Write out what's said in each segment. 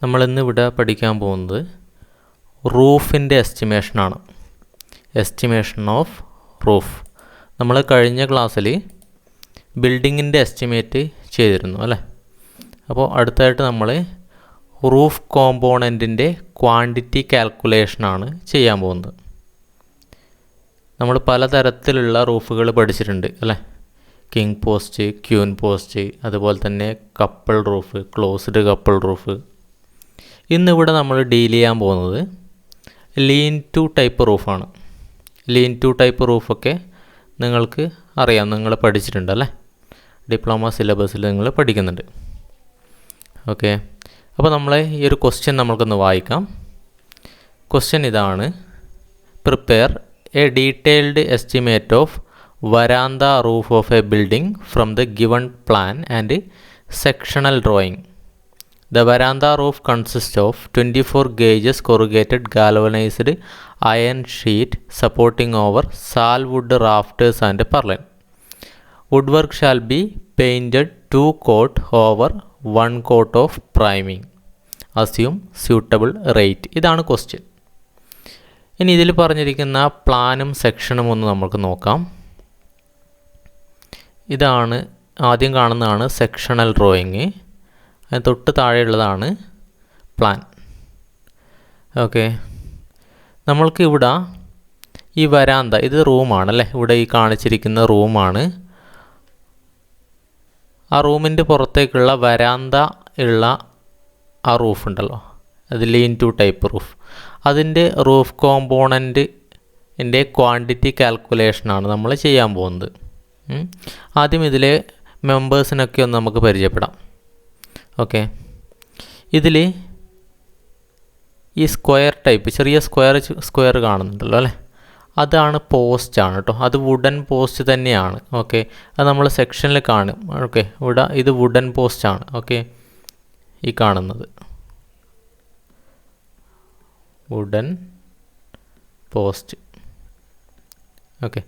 നമ്മളിന്ന് ഇവിടെ പഠിക്കാൻ പോകുന്നത് റൂഫിൻ്റെ എസ്റ്റിമേഷനാണ്. Estimation of roof. നമ്മൾ കഴിഞ്ഞ ക്ലാസ്സിൽ ബിൽഡിങ്ങിൻ്റെ എസ്റ്റിമേറ്റ് ചെയ്തിരുന്നു അല്ലേ. അപ്പോൾ അടുത്തായിട്ട് നമ്മൾ റൂഫ് കോമ്പോണൻറ്റിൻ്റെ ക്വാണ്ടിറ്റി കാൽക്കുലേഷനാണ് ചെയ്യാൻ പോകുന്നത്. നമ്മൾ പലതരത്തിലുള്ള റൂഫുകൾ പഠിച്ചിട്ടുണ്ട് അല്ലേ. കിങ് പോസ്റ്റ്, ക്യൂൻ പോസ്റ്റ്, അതുപോലെ തന്നെ couple roof, closed couple roof. ഇന്നിവിടെ നമ്മൾ ഡീൽ ചെയ്യാൻ പോകുന്നത് ലീൻ ടു ടൈപ്പ് റൂഫാണ്. ലീൻ ടു ടൈപ്പ് റൂഫൊക്കെ നിങ്ങൾക്ക് അറിയാം, നിങ്ങൾ പഠിച്ചിട്ടുണ്ടല്ലേ. ഡിപ്ലോമ സിലബസിൽ നിങ്ങൾ പഠിക്കുന്നുണ്ട്. ഓക്കെ, അപ്പോൾ നമ്മളെ ഈ ഒരു ക്വസ്റ്റ്യൻ നമ്മൾക്കൊന്ന് വായിക്കാം. ക്വസ്റ്റ്യൻ ഇതാണ്: prepare a detailed estimate of veranda roof of a building from the given plan and sectional drawing. The veranda roof consists of 24 gauges corrugated galvanized iron sheet supporting over salwood rafters and purlin. Woodwork shall be painted 2 coat over 1 coat of priming. Assume suitable rate. ഇതാണ് question. ഇനി ഇതിൽ പറഞ്ഞിരിക്കുന്ന പ്ലാനും സെക്ഷനും ഒന്ന് നമുക്ക് നോക്കാം. ഇതാണ് ആദ്യം കാണുന്നതാണ് സെക്ഷണൽ ഡ്രോയിങ്. അതിന് തൊട്ട് താഴെയുള്ളതാണ് പ്ലാൻ. ഓക്കെ, നമ്മൾക്ക് ഇവിടെ ഈ വരാന്ത, ഇത് റൂമാണല്ലേ. ഇവിടെ ഈ കാണിച്ചിരിക്കുന്ന റൂമാണ്. ആ റൂമിൻ്റെ പുറത്തേക്കുള്ള വരാന്ത ഉള്ള ആ റൂഫ് ഉണ്ടല്ലോ, അത് ലീൻ ടു ടൈപ്പ് റൂഫ്. അതിൻ്റെ റൂഫ് കോമ്പോണൻറ്റിൻ്റെ ക്വാണ്ടിറ്റി കാൽക്കുലേഷനാണ് നമ്മൾ ചെയ്യാൻ പോകുന്നത്. ആദ്യം ഇതിലെ മെമ്പേഴ്സിനൊക്കെ ഒന്ന് നമുക്ക് പരിചയപ്പെടാം. ഓക്കെ, ഇതിൽ ഈ സ്ക്വയർ ടൈപ്പ്, ചെറിയ സ്ക്വയർ കാണുന്നുണ്ടല്ലോ അല്ലേ, അതാണ് പോസ്റ്റാണ് കേട്ടോ. അത് വുഡൻ പോസ്റ്റ് തന്നെയാണ്. ഓക്കെ, അത് നമ്മൾ സെക്ഷനിൽ കാണും. ഓക്കെ, ഇവിടെ ഇത് വുഡൻ പോസ്റ്റാണ്. ഓക്കെ, ഈ കാണുന്നത് വുഡൻ പോസ്റ്റ്. ഓക്കെ,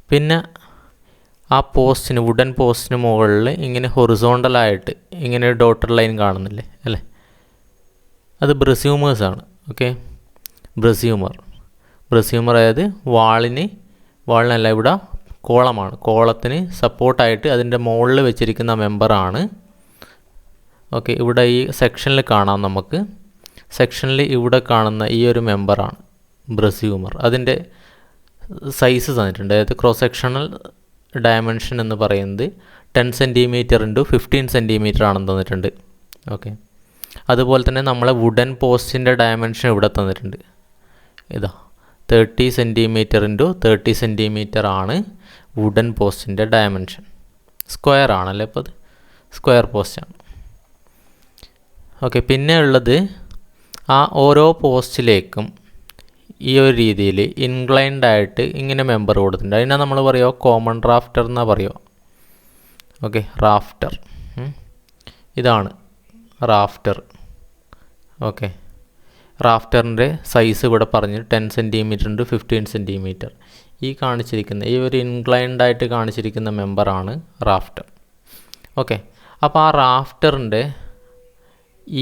പിന്നെ ആ പോസ്റ്റിന്, വുഡൻ പോസ്റ്റിന് മുകളിൽ ഇങ്ങനെ ഹൊറിസോണ്ടലായിട്ട് ഇങ്ങനെ ഒരു ഡോട്ടർ ലൈൻ കാണുന്നില്ലേ അല്ലേ, അത് ബ്രസ്യൂമേഴ്സാണ്. ഓക്കെ, ബ്രസ്യൂമർ അതായത് വാളിനല്ല, ഇവിടെ കോളമാണ്. കോളത്തിന് സപ്പോർട്ടായിട്ട് അതിൻ്റെ മുകളിൽ വെച്ചിരിക്കുന്ന മെമ്പറാണ്. ഓക്കെ, ഇവിടെ ഈ സെക്ഷനിൽ കാണാം നമുക്ക്. സെക്ഷനിൽ ഇവിടെ കാണുന്ന ഈ ഒരു മെമ്പറാണ് ബ്രസ്യൂമർ. അതിൻ്റെ സൈസ് തന്നിട്ടുണ്ട്. അതായത് ക്രോസ് സെക്ഷണൽ ഡയമെൻഷൻ എന്ന് പറയുന്നത് 10 സെൻറ്റിമീറ്റർ ഇൻറ്റു 15 സെൻറ്റിമീറ്റർ ആണെന്ന് തന്നിട്ടുണ്ട്. ഓക്കെ, അതുപോലെ തന്നെ നമ്മളെ വുഡൻ പോസ്റ്റിൻ്റെ ഡയമെൻഷൻ ഇവിടെ തന്നിട്ടുണ്ട്. ഇതാ 30 സെൻറ്റിമീറ്റർ ഇൻറ്റു 30 സെൻറ്റിമീറ്റർ ആണ് വുഡൻ പോസ്റ്റിൻ്റെ ഡയമെൻഷൻ. സ്ക്വയർ ആണല്ലേ, അപ്പോൾ അത് സ്ക്വയർ പോസ്റ്റാണ്. ഓക്കെ, പിന്നെ ഉള്ളത് ആ ഓരോ പോസ്റ്റിലേക്കും ഈ ഒരു രീതിയിൽ ഇൻക്ലൈൻഡ് ആയിട്ട് ഇങ്ങനെ മെമ്പർ കൊടുത്തിട്ടുണ്ട്. അതിനാ നമ്മൾ പറയുക കോമൺ റാഫ്റ്റർ എന്നാ പറയുക. ഓക്കെ, റാഫ്റ്റർ ഇതാണ് റാഫ്റ്റർ. ഓക്കെ, റാഫ്റ്ററിൻ്റെ സൈസ് ഇവിടെ പറഞ്ഞ് 10 സെൻറ്റിമീറ്റർ ഇൻറ്റു 15 സെൻറ്റിമീറ്റർ. ഈ കാണിച്ചിരിക്കുന്ന ഈ ഒരു ഇൻക്ലൈൻഡ് ആയിട്ട് കാണിച്ചിരിക്കുന്ന മെമ്പറാണ് റാഫ്റ്റർ. ഓക്കെ, അപ്പോൾ ആ റാഫ്റ്ററിൻ്റെ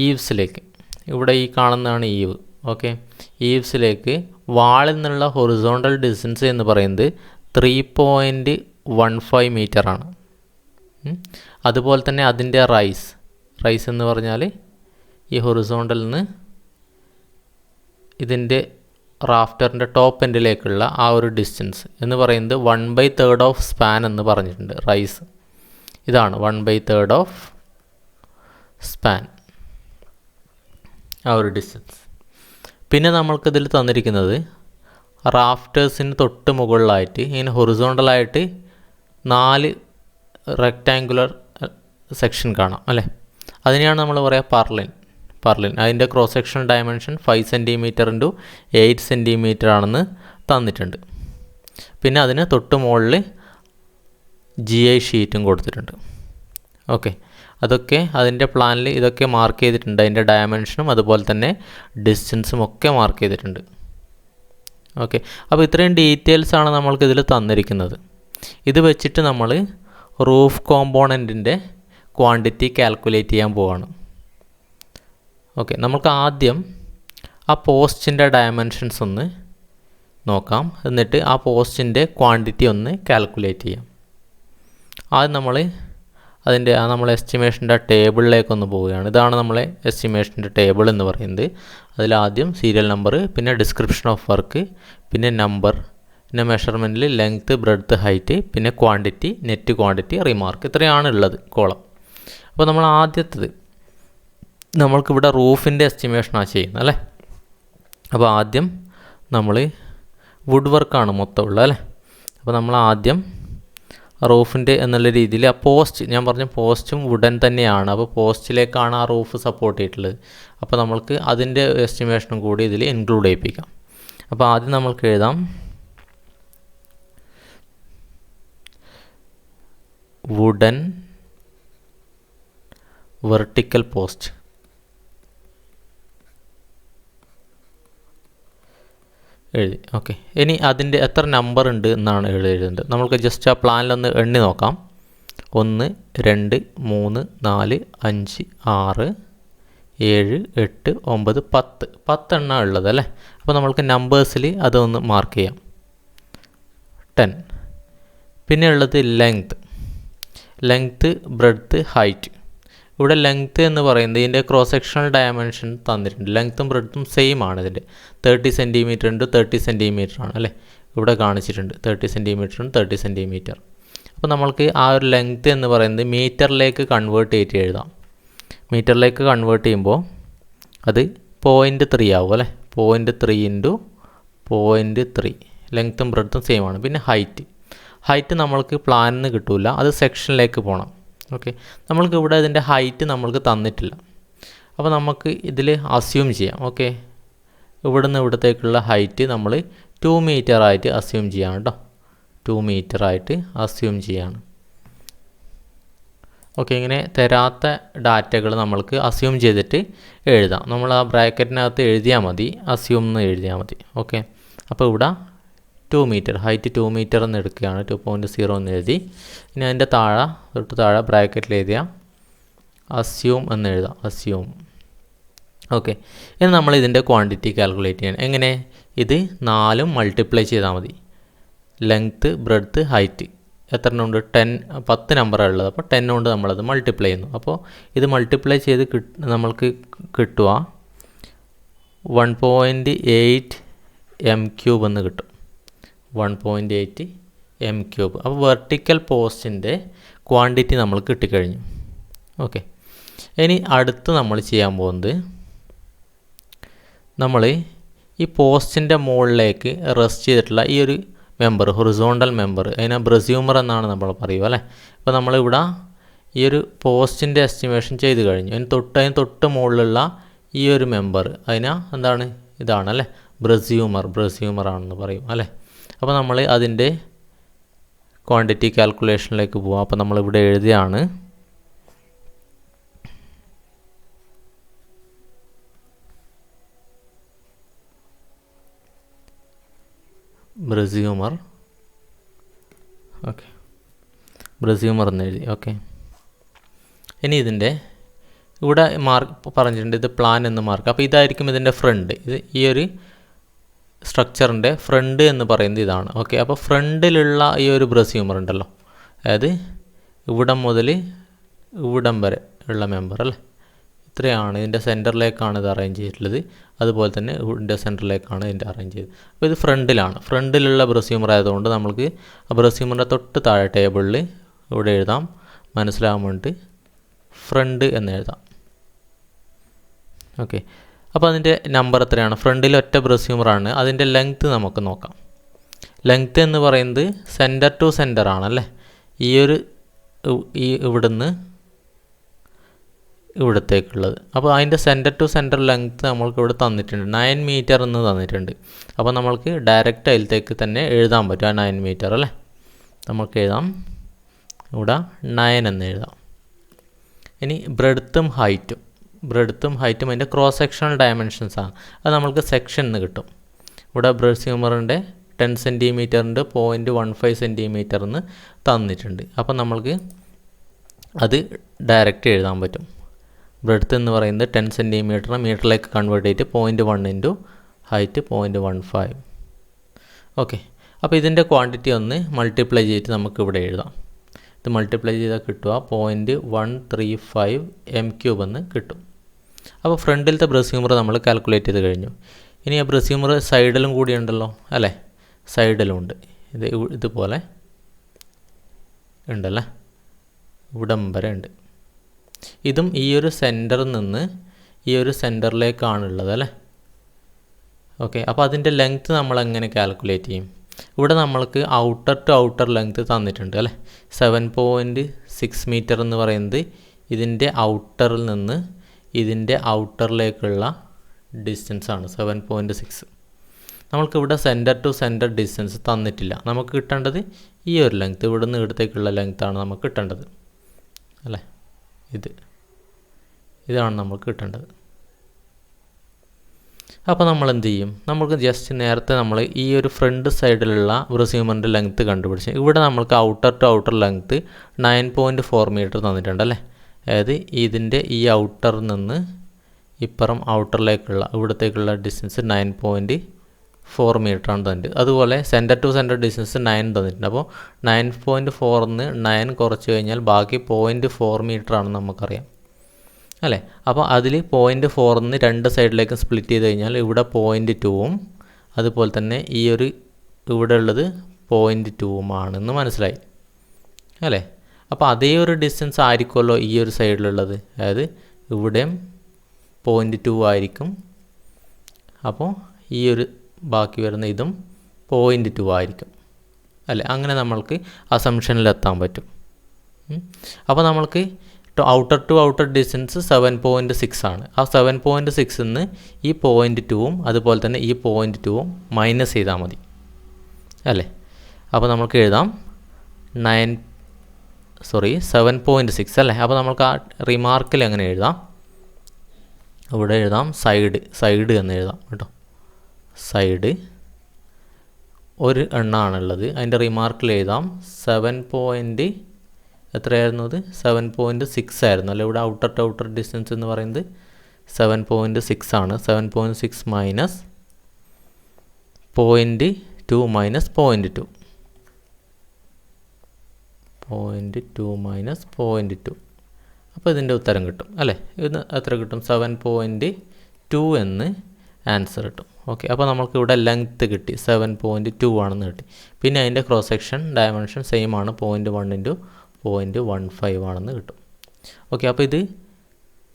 ഈവ്സിലേക്ക്, ഇവിടെ ഈ കാണുന്നതാണ് ഈവ്. ഓക്കെ, ഈവ്സിലേക്ക് വാളിൽ നിന്നുള്ള ഹൊറിസോണ്ടൽ ഡിസ്റ്റൻസ് എന്ന് പറയുന്നത് 3.15 മീറ്ററാണ്. അതുപോലെ തന്നെ അതിൻ്റെ റൈസ് എന്ന് പറഞ്ഞാൽ ഈ ഹൊറിസോണ്ടലിൽ നിന്ന് ഇതിൻ്റെ റാഫ്റ്ററിൻ്റെ ടോപ്പ് എൻഡിലേക്കുള്ള ആ ഒരു ഡിസ്റ്റൻസ് എന്ന് പറയുന്നത് 1/3 ഓഫ് സ്പാൻ എന്ന് പറഞ്ഞിട്ടുണ്ട്. റൈസ് ഇതാണ് 1/3 ഓഫ് സ്പാൻ, ആ ഒരു ഡിസ്റ്റൻസ്. പിന്നെ നമ്മൾക്കിതിൽ തന്നിരിക്കുന്നത് റാഫ്റ്റേഴ്സിന് തൊട്ട് മുകളിലായിട്ട് ഇങ്ങനെ ഹൊറിസോണ്ടലായിട്ട് 4 റെക്റ്റാങ്കുലർ സെക്ഷൻ കാണാം അല്ലേ. അതിനെയാണ് നമ്മൾ പറയുക പർലിൻ. അതിൻ്റെ cross section dimension 5 centimetre into 8 centimetre ആണെന്ന് തന്നിട്ടുണ്ട്. പിന്നെ അതിന് തൊട്ട് മുകളിൽ GI ഷീറ്റും കൊടുത്തിട്ടുണ്ട്. ഓക്കെ, അതൊക്കെ അതിൻ്റെ പ്ലാനിൽ ഇതൊക്കെ മാർക്ക് ചെയ്തിട്ടുണ്ട്. അതിൻ്റെ ഡയമെൻഷനും അതുപോലെ തന്നെ ഡിസ്റ്റൻസും ഒക്കെ മാർക്ക് ചെയ്തിട്ടുണ്ട്. ഓക്കെ, അപ്പോൾ ഇത്രയും ഡീറ്റെയിൽസാണ് നമ്മൾക്കിതിൽ തന്നിരിക്കുന്നത്. ഇത് വെച്ചിട്ട് നമ്മൾ റൂഫ് കോമ്പോണൻറ്റിൻ്റെ ക്വാണ്ടിറ്റി കാൽക്കുലേറ്റ് ചെയ്യാൻ പോവാണ്. ഓക്കെ, നമുക്ക് ആദ്യം ആ പോസ്റ്റിൻ്റെ ഡയമെൻഷൻസ് ഒന്ന് നോക്കാം. എന്നിട്ട് ആ പോസ്റ്റിൻ്റെ ക്വാണ്ടിറ്റി ഒന്ന് കാൽക്കുലേറ്റ് ചെയ്യാം. ആദ്യം നമ്മൾ എസ്റ്റിമേഷൻ്റെ ടേബിളിലേക്കൊന്ന് പോവുകയാണ്. ഇതാണ് നമ്മളെ എസ്റ്റിമേഷൻ്റെ ടേബിൾ എന്ന് പറയുന്നത്. അതിലാദ്യം സീരിയൽ നമ്പർ, പിന്നെ ഡിസ്ക്രിപ്ഷൻ ഓഫ് വർക്ക്, പിന്നെ നമ്പർ, പിന്നെ മെഷർമെൻറ്റിൽ ലെങ്ത്ത്, ബ്രെഡ്ത്ത്, ഹൈറ്റ്, പിന്നെ ക്വാണ്ടിറ്റി, നെറ്റ് ക്വാണ്ടിറ്റി, റിമാർക്ക്. ഇത്രയാണ് ഉള്ളത് കോളം. അപ്പോൾ നമ്മൾ ആദ്യത്തേത് നമ്മൾക്കിവിടെ റൂഫിൻ്റെ എസ്റ്റിമേഷനാണ് ചെയ്യുന്നത് അല്ലേ. അപ്പോൾ ആദ്യം നമ്മൾ വുഡ് വർക്കാണ് മൊത്തം ഉള്ളത് അല്ലേ. അപ്പോൾ നമ്മൾ ആദ്യം റൂഫിൻ്റെ എന്നുള്ള രീതിയിൽ ആ പോസ്റ്റ്, ഞാൻ പറഞ്ഞ പോസ്റ്റും വുഡൻ തന്നെയാണ്. അപ്പോൾ പോസ്റ്റിലേക്കാണ് ആ റൂഫ് സപ്പോർട്ട് ചെയ്തിട്ടുള്ളത്. അപ്പോൾ നമ്മൾക്ക് അതിൻ്റെ എസ്റ്റിമേഷനും കൂടി ഇതിൽ ഇൻക്ലൂഡ് ചെയ്യിപ്പിക്കാം. അപ്പോൾ ആദ്യം നമ്മൾക്ക് എഴുതാം വുഡൻ വെർട്ടിക്കൽ പോസ്റ്റ്. എഴുതി. ഓക്കെ, ഇനി അതിൻ്റെ എത്ര നമ്പർ ഉണ്ട് എന്നാണ് എഴുതേണ്ടത്. നമ്മൾക്ക് ജസ്റ്റ് ആ പ്ലാനിലൊന്ന് എണ്ണി നോക്കാം. 1 2 3 4 5 6 7 8 9 10 എണ്ണ ഉള്ളത് അല്ലേ. അപ്പോൾ നമ്മൾക്ക് നമ്പേഴ്സിൽ അതൊന്ന് മാർക്ക് ചെയ്യാം. 10. പിന്നെ ഉള്ളത് ലെങ്ത്ത്, ബ്രെഡ്ത്ത്, ഹൈറ്റ്. ഇവിടെ ലെങ്ത്ത് എന്ന് പറയുന്നത് ഇതിൻ്റെ ക്രോസ് സെക്ഷണൽ ഡയമെൻഷൻ തന്നിട്ടുണ്ട്. ലെങ്ത്തും ബ്രെഡ്ത്തും സെയിം ആണ്. ഇതിൻ്റെ 30 സെൻറ്റിമീറ്റർ ഉണ്ട് 30 സെൻറ്റിമീറ്റർ ആണ് അല്ലേ. ഇവിടെ കാണിച്ചിട്ടുണ്ട് 30 സെൻറ്റിമീറ്ററും 30 സെൻറ്റിമീറ്റർ. അപ്പോൾ നമ്മൾക്ക് ആ ഒരു ലെങ്ത്ത് എന്ന് പറയുന്നത് മീറ്ററിലേക്ക് കൺവേർട്ട് ചെയ്തിട്ട് എഴുതാം. മീറ്ററിലേക്ക് കൺവേർട്ട് ചെയ്യുമ്പോൾ അത് 0.3 ആവും അല്ലേ. 0.3 ഇൻറ്റു 0.3. ലെങ്ത്തും ബ്രെഡ്ത്തും സെയിം ആണ്. പിന്നെ ഹൈറ്റ് നമ്മൾക്ക് പ്ലാനിൽ നിന്ന് കിട്ടില്ല, അത് സെക്ഷനിലേക്ക് പോകണം. ഓക്കെ, നമ്മൾക്ക് ഇവിടെ ഇതിൻ്റെ ഹൈറ്റ് നമ്മൾക്ക് തന്നിട്ടില്ല. അപ്പോൾ നമുക്ക് ഇതിൽ അസ്യൂം ചെയ്യാം. ഓക്കെ, ഇവിടുന്ന് ഇവിടത്തേക്കുള്ള ഹൈറ്റ് നമ്മൾ 2 മീറ്റർ ആയിട്ട് അസ്യൂം ചെയ്യാം കേട്ടോ. 2 മീറ്റർ ആയിട്ട് അസ്യൂം ചെയ്യാണ്. ഓക്കെ, ഇങ്ങനെ തരാത്ത ഡാറ്റകൾ നമ്മൾക്ക് അസ്യൂം ചെയ്തിട്ട് എഴുതാം. നമ്മൾ ആ ബ്രാക്കറ്റിനകത്ത് എഴുതിയാൽ മതി, അസ്യൂം എന്ന് എഴുതിയാൽ മതി. ഓക്കെ, അപ്പോൾ ഇവിടെ 2 മീറ്റർ, ഹൈറ്റ് 2 മീറ്റർ എന്ന് എടുക്കുകയാണ്. 2.0 എന്ന് എഴുതി. ഇനി അതിൻ്റെ തൊട്ട് താഴെ ബ്രാക്കറ്റിൽ എഴുതിയ അസ്യൂം എന്ന് എഴുതാം. അസ്യൂം. ഓക്കെ, ഇനി നമ്മൾ ഇതിൻ്റെ ക്വാണ്ടിറ്റി കാൽക്കുലേറ്റ് ചെയ്യണം. എങ്ങനെ? ഇത് 4 മൾട്ടിപ്ലൈ ചെയ്താൽ മതി. ലെങ്ത്ത്, ബ്രെഡ്ത്ത്, ഹൈറ്റ് എത്ര ഉണ്ട്? 10 നമ്പറാണ് ഉള്ളത്. അപ്പോൾ 10 കൊണ്ട് നമ്മളത് മൾട്ടിപ്ലൈ ചെയ്യുന്നു. അപ്പോൾ ഇത് മൾട്ടിപ്ലൈ ചെയ്ത് നമ്മൾക്ക് കിട്ടുക 1.8 m³ എന്ന് കിട്ടും. 1.8 m³. അപ്പോൾ വെർട്ടിക്കൽ പോസ്റ്റിൻ്റെ ക്വാണ്ടിറ്റി നമ്മൾ കിട്ടിക്കഴിഞ്ഞു. ഓക്കെ, ഇനി അടുത്ത് നമ്മൾ ചെയ്യാൻ പോകുന്നത്, നമ്മൾ ഈ പോസ്റ്റിൻ്റെ മുകളിലേക്ക് റെസ്റ്റ് ചെയ്തിട്ടുള്ള ഈ ഒരു മെമ്പർ, ഹൊറിസോണ്ടൽ മെമ്പർ, അതിനെ ബ്രസ്യൂമർ എന്നാണ് നമ്മൾ പറയുക അല്ലേ. അപ്പോൾ നമ്മളിവിടെ ഈ ഒരു പോസ്റ്റിൻ്റെ എസ്റ്റിമേഷൻ ചെയ്ത് കഴിഞ്ഞു. അതിന് തൊട്ട് മുകളിലുള്ള ഈ ഒരു മെമ്പർ എന്താണ്? ഇതാണല്ലേ ബ്രസ്യൂമറാണെന്ന് പറയും അല്ലേ. അപ്പോൾ നമ്മൾ അതിൻ്റെ ക്വാണ്ടിറ്റി കാൽക്കുലേഷനിലേക്ക് പോകാം. അപ്പോൾ നമ്മളിവിടെ എഴുതിയാണ് ബ്രസ്യൂമർ. ഓക്കെ, ബ്രസ്യൂമർ എന്ന് എഴുതി. ഓക്കെ, ഇനി ഇതിൻ്റെ ഇവിടെ മാർക്ക് പറഞ്ഞിട്ടുണ്ട്, ഇത് പ്ലാൻ എന്ന് മാർക്ക്. അപ്പോൾ ഇതായിരിക്കും ഇതിൻ്റെ ഫ്രണ്ട്. ഇത് ഈ ഒരു സ്ട്രക്ചറിൻ്റെ ഫ്രണ്ട് എന്ന് പറയുന്നത് ഇതാണ്. ഓക്കെ, അപ്പോൾ ഫ്രണ്ടിലുള്ള ഈ ഒരു ബ്രസ്യൂമർ ഉണ്ടല്ലോ, അതായത് ഇവിടം മുതൽ ഇവിടം വരെ ഉള്ള മെമ്പർ അല്ലേ, ഇത്രയാണ്. ഇതിൻ്റെ സെൻറ്ററിലേക്കാണ് ഇത് അറേഞ്ച് ചെയ്തിട്ടുള്ളത്. അതുപോലെ തന്നെ ഇതിൻ്റെ സെൻറ്ററിലേക്കാണ് ഇതിൻ്റെ അറേഞ്ച് ചെയ്തത്. അപ്പോൾ ഇത് ഫ്രണ്ടിലുള്ള ബ്രസ്യൂമർ ആയതുകൊണ്ട് നമ്മൾക്ക് ആ ബ്രസ്യൂമറിൻ്റെ തൊട്ട് താഴെ ടേബിളിൽ ഇവിടെ എഴുതാം, മനസ്സിലാകാൻ വേണ്ടി ഫ്രണ്ട് എന്ന് എഴുതാം. ഓക്കെ, അപ്പോൾ അതിൻ്റെ നമ്പർ എത്രയാണ്? ഫ്രണ്ടിൽ ഒറ്റ ബ്രസ്യൂമറാണ്. അതിൻ്റെ ലെങ്ത്ത് നമുക്ക് നോക്കാം. ലെങ്ത്ത് എന്ന് പറയുന്നത് സെൻറ്റർ ടു സെൻറ്റർ ആണല്ലേ. ഇവിടുന്ന് ഇവിടത്തേക്കുള്ളത്. അപ്പോൾ അതിൻ്റെ സെൻറ്റർ ടു സെൻറ്റർ ലെങ്ത്ത് നമ്മൾക്ക് ഇവിടെ തന്നിട്ടുണ്ട്, 9 മീറ്റർ എന്ന് തന്നിട്ടുണ്ട്. അപ്പോൾ നമ്മൾക്ക് ഡയറക്റ്റ് അതിലത്തേക്ക് തന്നെ എഴുതാൻ പറ്റും ആ 9 മീറ്റർ അല്ലേ. നമുക്ക് എഴുതാം ഇവിടെ 9 എന്ന് എഴുതാം. ഇനി ബ്രെഡ്ത്തും ഹൈറ്റും അതിൻ്റെ ക്രോസ് സെക്ഷണൽ ഡയമെൻഷൻസാണ്. അത് നമ്മൾക്ക് സെക്ഷൻ എന്ന് കിട്ടും. ഇവിടെ ബ്രസ്യൂമറിൻ്റെ 10 സെൻറ്റിമീറ്ററിൻ്റെ 0.15 സെൻറ്റിമീറ്റർ എന്ന് തന്നിട്ടുണ്ട്. അപ്പം നമ്മൾക്ക് അത് ഡയറക്റ്റ് എഴുതാൻ പറ്റും. ബ്രെഡ്ത്ത് എന്ന് പറയുന്നത് 10 സെൻറ്റിമീറ്റർ മീറ്ററിലേക്ക് കൺവേർട്ട് ചെയ്തിട്ട് 0.1 ഇൻറ്റു ഹൈറ്റ് 0.15. ഓക്കെ, അപ്പോൾ ഇതിൻ്റെ ക്വാണ്ടിറ്റി ഒന്ന് മൾട്ടിപ്ലൈ ചെയ്തിട്ട് നമുക്ക് ഇവിടെ എഴുതാം. ഇത് മൾട്ടിപ്ലൈ ചെയ്താൽ കിട്ടുക 0.135 m³ എന്ന് കിട്ടും. അപ്പോൾ ഫ്രണ്ടിലത്തെ ബ്രസ്റ്റ് ഹ്യൂമർ നമ്മൾ കാൽക്കുലേറ്റ് ചെയ്ത് കഴിഞ്ഞു. ഇനി ആ ബ്രസ്റ്റ് ഹ്യൂമർ സൈഡിലും കൂടി ഉണ്ടല്ലോ അല്ലേ, സൈഡിലും ഉണ്ട്. ഇതുപോലെ ഉണ്ടല്ലേ, ഇവിടം വരെ ഉണ്ട്. ഇതും ഈ ഒരു സെൻറ്ററിൽ നിന്ന് ഈ ഒരു സെൻറ്ററിലേക്കാണുള്ളത് അല്ലേ. ഓക്കെ, അപ്പോൾ അതിൻ്റെ ലെങ്ത്ത് നമ്മൾ എങ്ങനെ കാൽക്കുലേറ്റ് ചെയ്യും? ഇവിടെ നമ്മൾക്ക് ഔട്ടർ ടു ഔട്ടർ ലെങ്ത്ത് തന്നിട്ടുണ്ട് അല്ലേ. 7.6 മീറ്റർ എന്ന് പറയുന്നത് ഇതിൻ്റെ ഔട്ടറിൽ നിന്ന് ഇതിൻ്റെ ഔട്ടറിലേക്കുള്ള ഡിസ്റ്റൻസാണ് 7.6. നമ്മൾക്കിവിടെ സെൻറ്റർ ടു സെൻറ്റർ ഡിസ്റ്റൻസ് തന്നിട്ടില്ല. നമുക്ക് കിട്ടേണ്ടത് ഈ ഒരു ലെങ്ത്ത്, ഇവിടെ നിന്ന് ഇവിടത്തേക്കുള്ള ലെങ്ത്താണ് നമുക്ക് കിട്ടേണ്ടത് അല്ലേ. ഇതാണ് നമുക്ക് കിട്ടേണ്ടത്. അപ്പോൾ നമ്മൾ എന്ത് ചെയ്യും? നമുക്ക് ജസ്റ്റ് നേരത്തെ നമ്മൾ ഈ ഒരു ഫ്രണ്ട് സൈഡിലുള്ള ബ്രസ്റ്റ് ഹ്യൂമറിൻ്റെ ലെങ്ത്ത് കണ്ടുപിടിച്ച് ഇവിടെ നമ്മൾക്ക് outer to outer length 9.4 metre തന്നിട്ടുണ്ട് അല്ലേ. അതായത് ഇതിൻ്റെ ഈ ഔട്ടറിൽ നിന്ന് ഇപ്പുറം ഔട്ടറിലേക്കുള്ള ഇവിടത്തേക്കുള്ള ഡിസ്റ്റൻസ് 9.4 മീറ്ററാണ് തന്നിട്ട്. അതുപോലെ സെൻറ്റർ ടു സെൻറ്റർ ഡിസ്റ്റൻസ് 9 തന്നിട്ടുണ്ട്. അപ്പോൾ 9.4ന്ന് 9 കുറച്ച് കഴിഞ്ഞാൽ ബാക്കി 0.4 മീറ്ററാണെന്ന് നമുക്കറിയാം അല്ലേ. അപ്പോൾ അതിൽ 0.4ന്ന് രണ്ട് സൈഡിലേക്ക് സ്പ്ലിറ്റ് ചെയ്ത് കഴിഞ്ഞാൽ ഇവിടെ 0.2ഉം അതുപോലെ തന്നെ ഈ ഒരു ഇവിടെ ഉള്ളത് 0.2ഉം ആണെന്ന് മനസ്സിലായി അല്ലേ. അപ്പോൾ അതേ ഒരു ഡിസ്റ്റൻസ് ആയിരിക്കുമല്ലോ ഈ ഒരു സൈഡിലുള്ളത്, അതായത് ഇവിടെയും 0.2 ആയിരിക്കും. അപ്പോൾ ഈ ഒരു ബാക്കി വരുന്ന ഇതും 0.2 ആയിരിക്കും അല്ലേ. അങ്ങനെ നമ്മൾക്ക് അസംഷനിലെത്താൻ പറ്റും. അപ്പോൾ നമ്മൾക്ക് ഔട്ടർ ടു ഔട്ടർ ഡിസ്റ്റൻസ് 7.6 ആണ്. ആ 7.6ന്ന് ഈ 0.2ഉം അതുപോലെ തന്നെ ഈ 0.2ഉം മൈനസ് ചെയ്താൽ മതി അല്ലേ. അപ്പോൾ നമുക്ക് എഴുതാം 7.6 അല്ലേ. അപ്പോൾ നമുക്ക് ആ റിമാർക്കിൽ എങ്ങനെ എഴുതാം? ഇവിടെ എഴുതാം സൈഡ് എന്ന് എഴുതാം കേട്ടോ. സൈഡ് ഒരു എണ്ണാണുള്ളത്, അതിൻ്റെ റിമാർക്കിൽ എഴുതാം 7.6 ആയിരുന്നു അല്ലേ. ഇവിടെ ഔട്ടർ ടു ഔട്ടർ ഡിസ്റ്റൻസ് എന്ന് പറയുന്നത് 7.6 ആണ്. 7.6 മൈനസ് 0.2 മൈനസ് 0.2 മൈനസ് 0.2. അപ്പോൾ ഇതിൻ്റെ ഉത്തരം കിട്ടും അല്ലേ. ഇതിന് എത്ര കിട്ടും? 7.2 എന്ന് ആൻസർ കിട്ടും. ഓക്കെ, അപ്പോൾ നമുക്ക് ഇവിടെ ലെങ്ത്ത് കിട്ടി 7.2 ആണെന്ന് കിട്ടി. പിന്നെ അതിൻ്റെ ക്രോസ് സെക്ഷൻ ഡയമെൻഷൻ സെയിം ആണ്, 0.1 ഇൻറ്റു 0.15 ആണെന്ന് കിട്ടും. ഓക്കെ, അപ്പോൾ ഇത്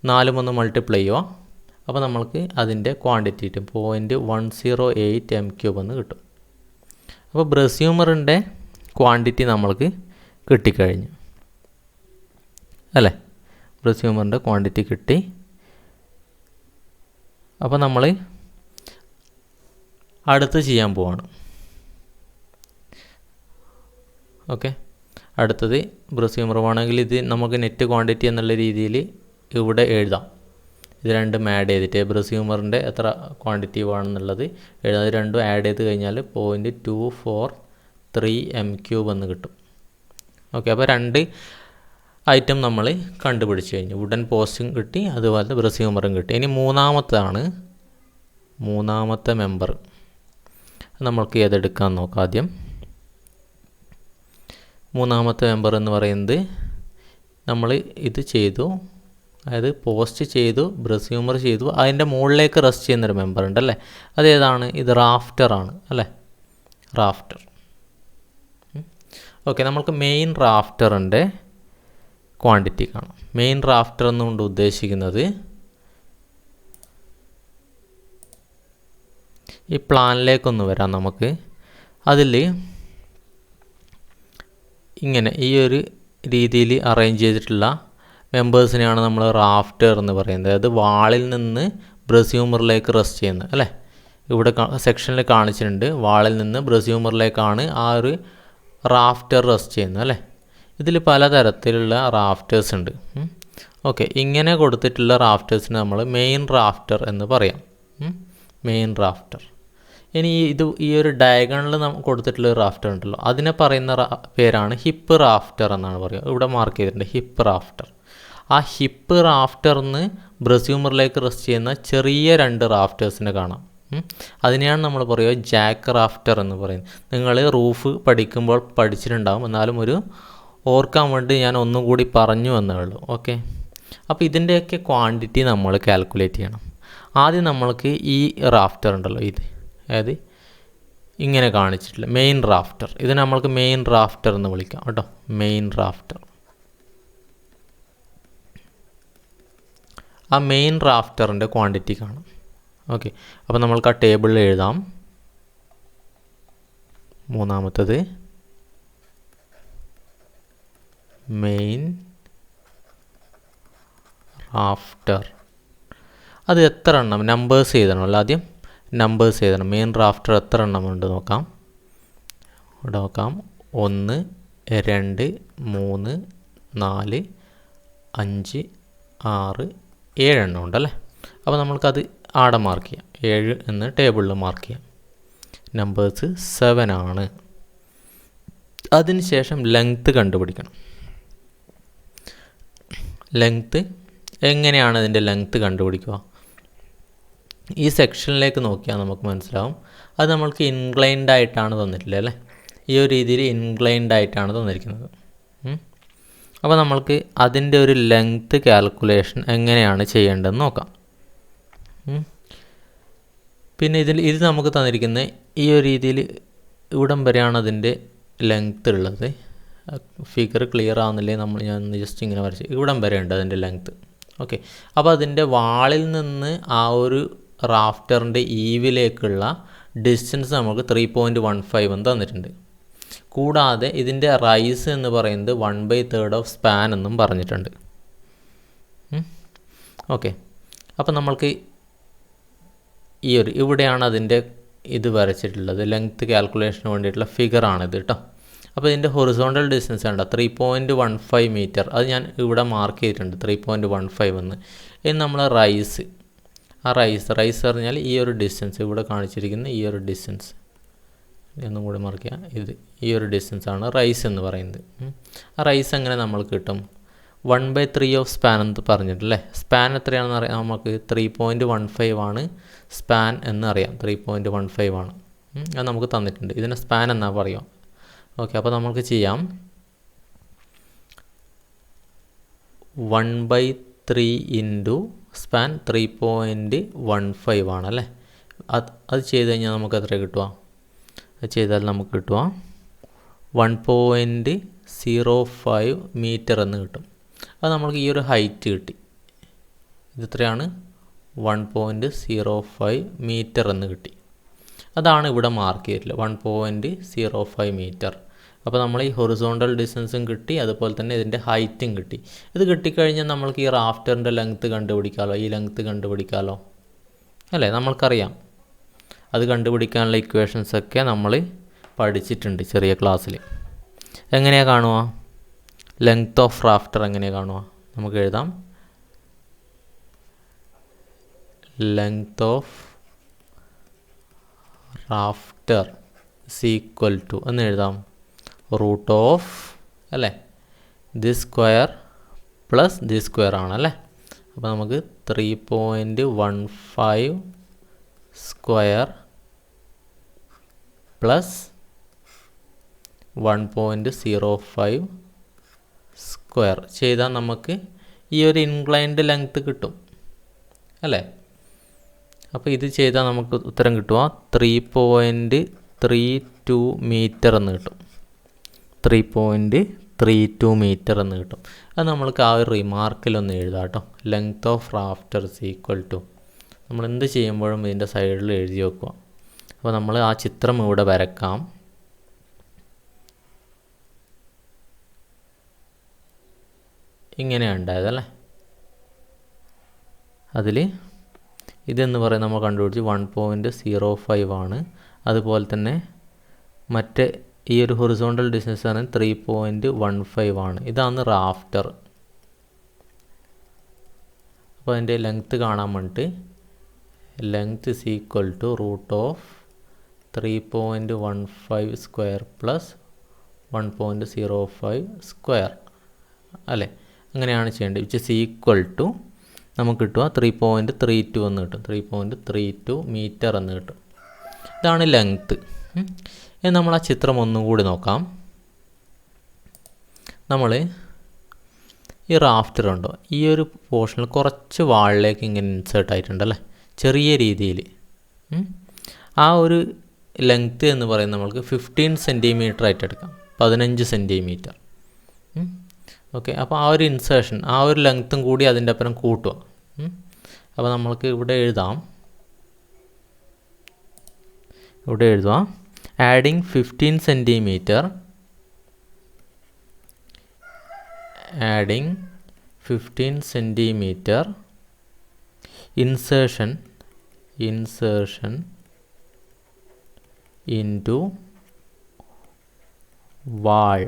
4 മൾട്ടിപ്ലൈ ചെയ്യുക. അപ്പോൾ നമ്മൾക്ക് അതിൻ്റെ ക്വാണ്ടിറ്റി കിട്ടും 0.108 m³ എന്ന് കിട്ടും. അപ്പോൾ ബ്രസ്റ്റ് ഹ്യൂമറിൻ്റെ ക്വാണ്ടിറ്റി നമ്മൾക്ക് കിട്ടിക്കഴിഞ്ഞു അല്ലേ. ബ്രസ്റ്റ് ഹ്യൂമറിൻ്റെ ക്വാണ്ടിറ്റി കിട്ടി. അപ്പോൾ നമ്മൾ അടുത്ത് ചെയ്യാൻ പോവാണ്. ഓക്കെ, അടുത്തത് ബ്രസ്റ്റ് ഹ്യൂമർ ആണെങ്കിൽ ഇത് നമുക്ക് നെറ്റ് ക്വാണ്ടിറ്റി എന്നുള്ള രീതിയിൽ ഇവിടെ എഴുതാം. ഇത് രണ്ടും ആഡ് ചെയ്തിട്ട് ബ്രസ്റ്റ് ഹ്യൂമറിൻ്റെ എത്ര ക്വാണ്ടിറ്റി വേണമെന്നുള്ളത് എഴുതാം. ഇത് രണ്ടും ആഡ് ചെയ്ത് കഴിഞ്ഞാൽ 0.243 m³ എന്ന് കിട്ടും. ഓക്കെ, അപ്പോൾ രണ്ട് ഐറ്റം നമ്മൾ കണ്ടുപിടിച്ച് കഴിഞ്ഞു. വുഡൻ പോസ്റ്റും കിട്ടി, അതുപോലെ ബ്രസ്റ്റ് ഹ്യൂമറും കിട്ടി. ഇനി മൂന്നാമത്തെ മെമ്പർ നമ്മൾക്ക് ഏതെടുക്കാൻ നോക്കാം. ആദ്യം മൂന്നാമത്തെ മെമ്പർ എന്ന് പറയുന്നത് നമ്മൾ ഇത് ചെയ്തു, അതായത് പോസ്റ്റ് ചെയ്തു, ബ്രസ്റ്റ് ഹ്യൂമർ ചെയ്തു, അതിൻ്റെ മുകളിലേക്ക് റെസ്റ്റ് ചെയ്യുന്നൊരു മെമ്പർ ഉണ്ടല്ലേ. അതേതാണ്? ഇത് റാഫ്റ്ററാണ് അല്ലേ, റാഫ്റ്റർ. ഓക്കെ, നമുക്ക് മെയിൻ റാഫ്റ്ററിൻ്റെ ക്വാണ്ടിറ്റി കാണാം. മെയിൻ റാഫ്റ്റർ എന്നുകൊണ്ട് ഉദ്ദേശിക്കുന്നത് ഈ പ്ലാനിലേക്കൊന്ന് വരാം നമുക്ക്. അതിൽ ഇങ്ങനെ ഈ ഒരു രീതിയിൽ അറേഞ്ച് ചെയ്തിട്ടുള്ള മെമ്പേഴ്സിനെയാണ് നമ്മൾ റാഫ്റ്റർ എന്ന് പറയുന്നത്. അതായത് വാളിൽ നിന്ന് ബ്രസ്റ്റ് ഹ്യൂമറിലേക്ക് റെസ്റ്റ് ചെയ്യുന്നത് അല്ലേ. ഇവിടെ സെക്ഷനിൽ കാണിച്ചിട്ടുണ്ട്, വാളിൽ നിന്ന് ബ്രസ്റ്റ് ഹ്യൂമറിലേക്കാണ് ആ ഒരു റാഫ്റ്റർ റെസ്റ്റ് ചെയ്യുന്നത് അല്ലേ. ഇതിൽ പലതരത്തിലുള്ള റാഫ്റ്റേഴ്സ് ഉണ്ട്. ഓക്കെ, ഇങ്ങനെ കൊടുത്തിട്ടുള്ള റാഫ്റ്റേഴ്സിന് നമ്മൾ മെയിൻ റാഫ്റ്റർ എന്ന് പറയാം. Main rafter. ഇനി ഈ ഒരു ഡയഗണലിൽ നമുക്ക് കൊടുത്തിട്ടുള്ള റാഫ്റ്റർ ഉണ്ടല്ലോ, അതിനെ പറയുന്ന പേരാണ് ഹിപ്പ് റാഫ്റ്റർ എന്നാണ് പറയുക. ഇവിടെ മാർക്ക് ചെയ്തിട്ടുണ്ട് ഹിപ്പ് റാഫ്റ്റർ. ആ ഹിപ്പ് റാഫ്റ്ററിന്ന് ബ്രസ്യൂമറിലേക്ക് റെസ്റ്റ് ചെയ്യുന്ന ചെറിയ 2 റാഫ്റ്റേഴ്സിനെ കാണാം. അതിനെയാണ് നമ്മൾ പറയുക ജാക്ക് റാഫ്റ്റർ എന്ന് പറയുന്നത്. നിങ്ങൾ റൂഫ് പഠിക്കുമ്പോൾ പഠിച്ചിട്ടുണ്ടാകും, എന്നാലും ഒരു ഓർക്കാൻ വേണ്ടി ഞാൻ ഒന്നും കൂടി പറഞ്ഞു എന്നേ ഉള്ളൂ. ഓക്കെ, അപ്പോൾ ഇതിൻ്റെയൊക്കെ ക്വാണ്ടിറ്റി നമ്മൾ കാൽക്കുലേറ്റ് ചെയ്യണം. ആദ്യം നമ്മൾക്ക് ഈ റാഫ്റ്റർ ഉണ്ടല്ലോ, ഇത് അതായത് ഇങ്ങനെ കാണിച്ചിട്ടില്ല മെയിൻ റാഫ്റ്റർ, ഇതിനെ നമ്മൾക്ക് മെയിൻ റാഫ്റ്റർ എന്ന് വിളിക്കാം കേട്ടോ. മെയിൻ റാഫ്റ്റർ, ആ മെയിൻ റാഫ്റ്ററിൻ്റെ ക്വാണ്ടിറ്റി കാണാം. ഓക്കെ, അപ്പോൾ നമ്മൾക്ക് ആ ടേബിളിൽ എഴുതാം. മൂന്നാമത്തത് മെയിൻ റാഫ്റ്റർ. അത് എത്ര എണ്ണം നമ്പേഴ്സ് എഴുതണമല്ലോ, ആദ്യം നമ്പേഴ്സ് എഴുതണം. മെയിൻ റാഫ്റ്റർ എത്ര എണ്ണം ഉണ്ട് നോക്കാം. ഇവിടെ നോക്കാം, 1 2 3 4 5 6 7 എണ്ണം ഉണ്ടല്ലേ. അപ്പോൾ നമ്മൾക്കത് ആടെ മാർക്ക് ചെയ്യാം, 7 എന്ന് ടേബിളിൽ മാർക്ക് ചെയ്യാം. നമ്പേഴ്സ് 7 ആണ്. അതിന് ശേഷം ലെങ്ത്ത് കണ്ടുപിടിക്കണം. ലെങ്ത്ത് എങ്ങനെയാണ് ഇതിൻ്റെ ലെങ്ത്ത് കണ്ടുപിടിക്കുക? ഈ സെക്ഷനിലേക്ക് നോക്കിയാൽ നമുക്ക് മനസ്സിലാവും. അത് നമ്മൾക്ക് ഇൻക്ലൈൻഡ് ആയിട്ടാണ് തന്നിട്ടില്ല അല്ലേ, ഈ ഒരു രീതിയിൽ ഇൻക്ലൈൻഡ് ആയിട്ടാണ് തന്നിരിക്കുന്നത്. അപ്പോൾ നമ്മൾക്ക് അതിൻ്റെ ഒരു ലെങ്ത്ത് കാൽക്കുലേഷൻ എങ്ങനെയാണ് ചെയ്യേണ്ടതെന്ന് നോക്കാം. പിന്നെ ഇത് നമുക്ക് തന്നിരിക്കുന്നത് ഈ ഒരു രീതിയിൽ ഇവിടം വരെയാണ് അതിൻ്റെ ലെങ്ത്ത് ഉള്ളത്. ഫിഗർ ക്ലിയർ ആവുന്നില്ലേ, ഞാൻ ജസ്റ്റ് ഇങ്ങനെ വരച്ച് ഇവിടം വരെ ഉണ്ട് അതിൻ്റെ ലെങ്ത്ത്. ഓക്കെ, അപ്പോൾ അതിൻ്റെ വാളിൽ നിന്ന് ആ ഒരു റാഫ്റ്ററിൻ്റെ ഈവിലേക്കുള്ള ഡിസ്റ്റൻസ് നമുക്ക് 3.15 എന്ന് തന്നിട്ടുണ്ട്. കൂടാതെ ഇതിൻ്റെ റൈസ് എന്ന് പറയുന്നത് 1/3 ഓഫ് സ്പാൻ എന്നും പറഞ്ഞിട്ടുണ്ട്. ഓക്കെ, അപ്പോൾ നമ്മൾക്ക് ഇവിടെയാണ് അതിൻ്റെ ഇത് വരച്ചിട്ടുള്ളത്, ലെങ്ത്ത് കാൽക്കുലേഷന് വേണ്ടിയിട്ടുള്ള ഫിഗറാണിത് കേട്ടോ. അപ്പോൾ ഇതിൻ്റെ ഹൊറിസോണ്ടൽ ഡിസ്റ്റൻസ് കണ്ടോ 3.15 മീറ്റർ, അത് ഞാൻ ഇവിടെ മാർക്ക് ചെയ്തിട്ടുണ്ട് 3.15 എന്ന്. ഇനി നമ്മൾ റൈസ്, ആ റൈസ് പറഞ്ഞാൽ ഈ ഒരു ഡിസ്റ്റൻസ് ഇവിടെ കാണിച്ചിരിക്കുന്ന ഈ ഒരു ഡിസ്റ്റൻസ്, ഒന്നും കൂടി മാർക്ക് ചെയ്യാം, ഈ ഒരു ഡിസ്റ്റൻസാണ് റൈസ് എന്ന് പറയുന്നത്. ആ റൈസ് എങ്ങനെ നമ്മൾക്ക് കിട്ടും? 1/3 ഓഫ് സ്പാൻ എന്ന് പറഞ്ഞിട്ടല്ലേ. സ്പാൻ എത്രയാണെന്ന് അറിയാം നമുക്ക്, 3.15 ആണ് സ്പാൻ എന്നറിയാം, 3.15 ആണ്. അത് നമുക്ക് തന്നിട്ടുണ്ട്. ഇതിനെ സ്പാൻ എന്നാ പറയാം. ഓക്കെ, അപ്പോൾ നമുക്ക് ചെയ്യാം 1/3 ഇൻറ്റു സ്പാൻ 3.15 ആണല്ലേ. അത് ചെയ്ത് കഴിഞ്ഞാൽ നമുക്ക് എത്ര കിട്ടുക? അത് ചെയ്താൽ നമുക്ക് കിട്ടുക 1.05 മീറ്റർ എന്ന് കിട്ടും. അത് നമുക്ക് ഈ ഒരു ഹൈറ്റ് കിട്ടി. ഇത് എത്രയാണ്? 1.05 മീറ്റർ എന്ന് കിട്ടി. അതാണ് ഇവിടെ മാർക്ക് ചെയ്തിട്ടുള്ളത്, 1.05 മീറ്റർ. അപ്പോൾ നമ്മൾ ഈ ഹൊറിസോണ്ടൽ ഡിസ്റ്റൻസും കിട്ടി, അതുപോലെ തന്നെ ഇതിൻ്റെ ഹൈറ്റും കിട്ടി. ഇത് കിട്ടിക്കഴിഞ്ഞാൽ നമ്മൾക്ക് ഈ റാഫ്റ്ററിൻ്റെ ലെങ്ത്ത് കണ്ടുപിടിക്കാമല്ലോ, ഈ ലെങ്ത്ത് കണ്ടുപിടിക്കാമല്ലോ അല്ലേ, നമ്മൾക്കറിയാം. അത് കണ്ടുപിടിക്കാനുള്ള ഇക്വേഷൻസൊക്കെ നമ്മൾ പഠിച്ചിട്ടുണ്ട് ചെറിയ ക്ലാസ്സിൽ. എങ്ങനെയാണ് കാണുക? ലെങ്ത്ത് ഓഫ് റാഫ്റ്റർ എങ്ങനെയാണ് കാണുക? നമുക്ക് എഴുതാം, length of rafter equal to എന്ന് എഴുതാം റൂട്ട് ഓഫ് അല്ലേ this square plus this square ആണല്ലേ. അപ്പോൾ നമുക്ക് 3.15 സ്ക്വയർ പ്ലസ് 1.05 സ്ക്വയർ ചെയ്താൽ നമുക്ക് ഈ ഒരു ഇൻക്ലൈൻഡ് ലെങ്ത്ത് കിട്ടും അല്ലേ. അപ്പോൾ ഇത് ചെയ്താൽ നമുക്ക് ഉത്തരം കിട്ടുക 3.32 മീറ്റർ എന്ന് കിട്ടും. 3.32 മീറ്റർ എന്ന് കിട്ടും. അത് നമ്മൾക്ക് ആ ഒരു റിമാർക്കിലൊന്ന് എഴുതാം കേട്ടോ. Length of rafter equal to നമ്മൾ എന്ത് ചെയ്യുമ്പോഴും ഇതിൻ്റെ സൈഡിൽ എഴുതി വെക്കുക. അപ്പോൾ നമ്മൾ ആ ചിത്രം ഇവിടെ വരക്കാം. ഇങ്ങനെയാണ് ഉണ്ടായതല്ലേ. അതിൽ ഇതെന്ന് പറയുന്നത് നമ്മൾ കണ്ടുപിടിച്ച് 1.05 ആണ്. അതുപോലെ തന്നെ മറ്റേ ഈ ഒരു ഹൊറിസോണ്ടൽ ഡിസ്റ്റൻസ് ആണ് 3.15 ആണ്. ഇതാണ് റാഫ്റ്റർ. അപ്പോൾ അതിൻ്റെ ലെങ്ത്ത് കാണാൻ വേണ്ടിയിട്ട് length is equal to root of 3.15 square plus 1.05 square അല്ലേ. അങ്ങനെയാണ് ചെയ്യേണ്ടത്. വിച്ച് ഇസ് ഈക്വൽ ടു നമുക്ക് കിട്ടുക 3.32 എന്ന് കിട്ടും. 3.32 മീറ്റർ എന്ന് കിട്ടും. ഇതാണ് ലെങ്ത്ത്. ഇനി നമ്മൾ ആ ചിത്രം ഒന്നും കൂടി നോക്കാം. നമ്മൾ ഈ റാഫ്റ്റർ ഉണ്ടോ, ഈ ഒരു പോർഷനിൽ കുറച്ച് വാളിലേക്ക് ഇങ്ങനെ ഇൻസേർട്ട് ആയിട്ടുണ്ടല്ലേ, ചെറിയ രീതിയിൽ. ആ ഒരു ലെങ്ത്ത് എന്ന് പറയുന്നത് നമ്മൾക്ക് 15 സെൻറ്റിമീറ്റർ ആയിട്ട് എടുക്കാം, 15 സെൻറ്റിമീറ്റർ. ഓക്കെ, അപ്പോൾ ആ ഒരു ഇൻസേർഷൻ, ആ ഒരു ലെങ്ത്തും കൂടി അതിൻ്റെ അപ്പുറം കൂട്ടുക. അപ്പോൾ നമ്മൾക്ക് ഇവിടെ എഴുതാം, adding 15 centimetre, adding 15 centimeter insertion into wall.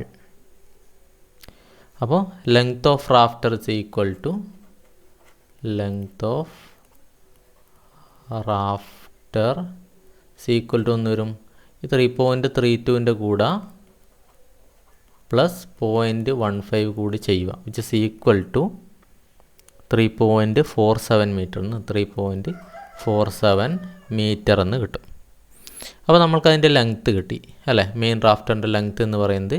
അപ്പോൾ length of rafter is equal to എന്ന് വരും. ഈ 3.32ൻ്റെ കൂടെ പ്ലസ് 0.15 കൂടി ചെയ്യുക, which is equal to 3.47 metre എന്ന് 3.47 മീറ്റർ എന്ന് കിട്ടും. അപ്പോൾ നമ്മൾക്കതിൻ്റെ ലെങ്ത്ത് കിട്ടി അല്ലേ. മെയിൻ റാഫ്റ്ററിൻ്റെ ലെങ്ത്ത് എന്ന് പറയുന്നത്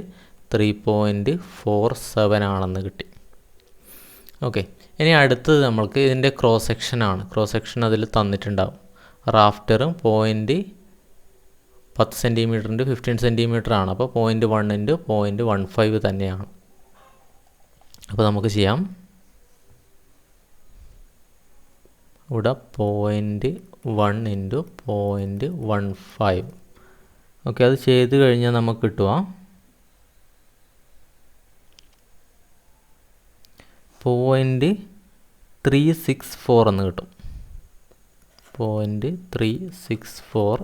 3.47 ആണെന്ന് കിട്ടി. ഓക്കെ, ഇനി അടുത്തത് നമ്മൾക്ക് ഇതിൻ്റെ ക്രോസ് സെക്ഷനാണ്. ക്രോസ് സെക്ഷൻ അതിൽ തന്നിട്ടുണ്ടാവും. റാഫ്റ്ററും 10 സെൻറ്റിമീറ്ററിൻ്റെ 15 സെൻറ്റിമീറ്റർ ആണ്. അപ്പോൾ 0.1 ഇൻറ്റു 0.15 തന്നെയാണ്. അപ്പോൾ നമുക്ക് ചെയ്യാം. ഇവിടെ 0.1 ഇൻറ്റു 0.15. ഓക്കെ, അത് ചെയ്ത് കഴിഞ്ഞാൽ നമുക്ക് കിട്ടുക 0.364 എന്ന് കിട്ടും. 0.364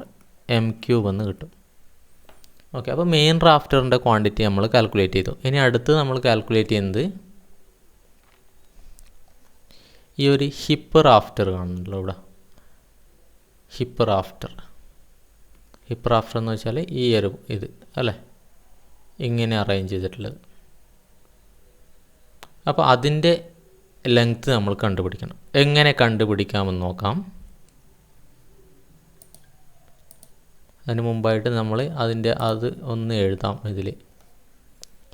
m³ എന്ന് കിട്ടും. ഓക്കെ, അപ്പോൾ മെയിൻ റാഫ്റ്ററിൻ്റെ ക്വാണ്ടിറ്റി നമ്മൾ കാൽക്കുലേറ്റ് ചെയ്തു. ഇനി അടുത്ത് നമ്മൾ കാൽക്കുലേറ്റ് ചെയ്യുന്നത് ഈ ഒരു ഹിപ്പ് റാഫ്റ്റർ കാണുന്നുണ്ടല്ലോ ഇവിടെ. ഹിപ്പ് റാഫ്റ്റർ എന്ന് വെച്ചാൽ ഈ ഒരു ഇത് അല്ലേ, ഇങ്ങനെ അറേഞ്ച് ചെയ്തിട്ടുള്ളത്. അപ്പോൾ അതിൻ്റെ ലെങ്ത്ത് നമ്മൾ കണ്ടുപിടിക്കണം. എങ്ങനെ കണ്ടുപിടിക്കാമെന്ന് നോക്കാം. അതിന് മുമ്പായിട്ട് നമ്മൾ അത് ഒന്ന് എഴുതാം. ഇതിൽ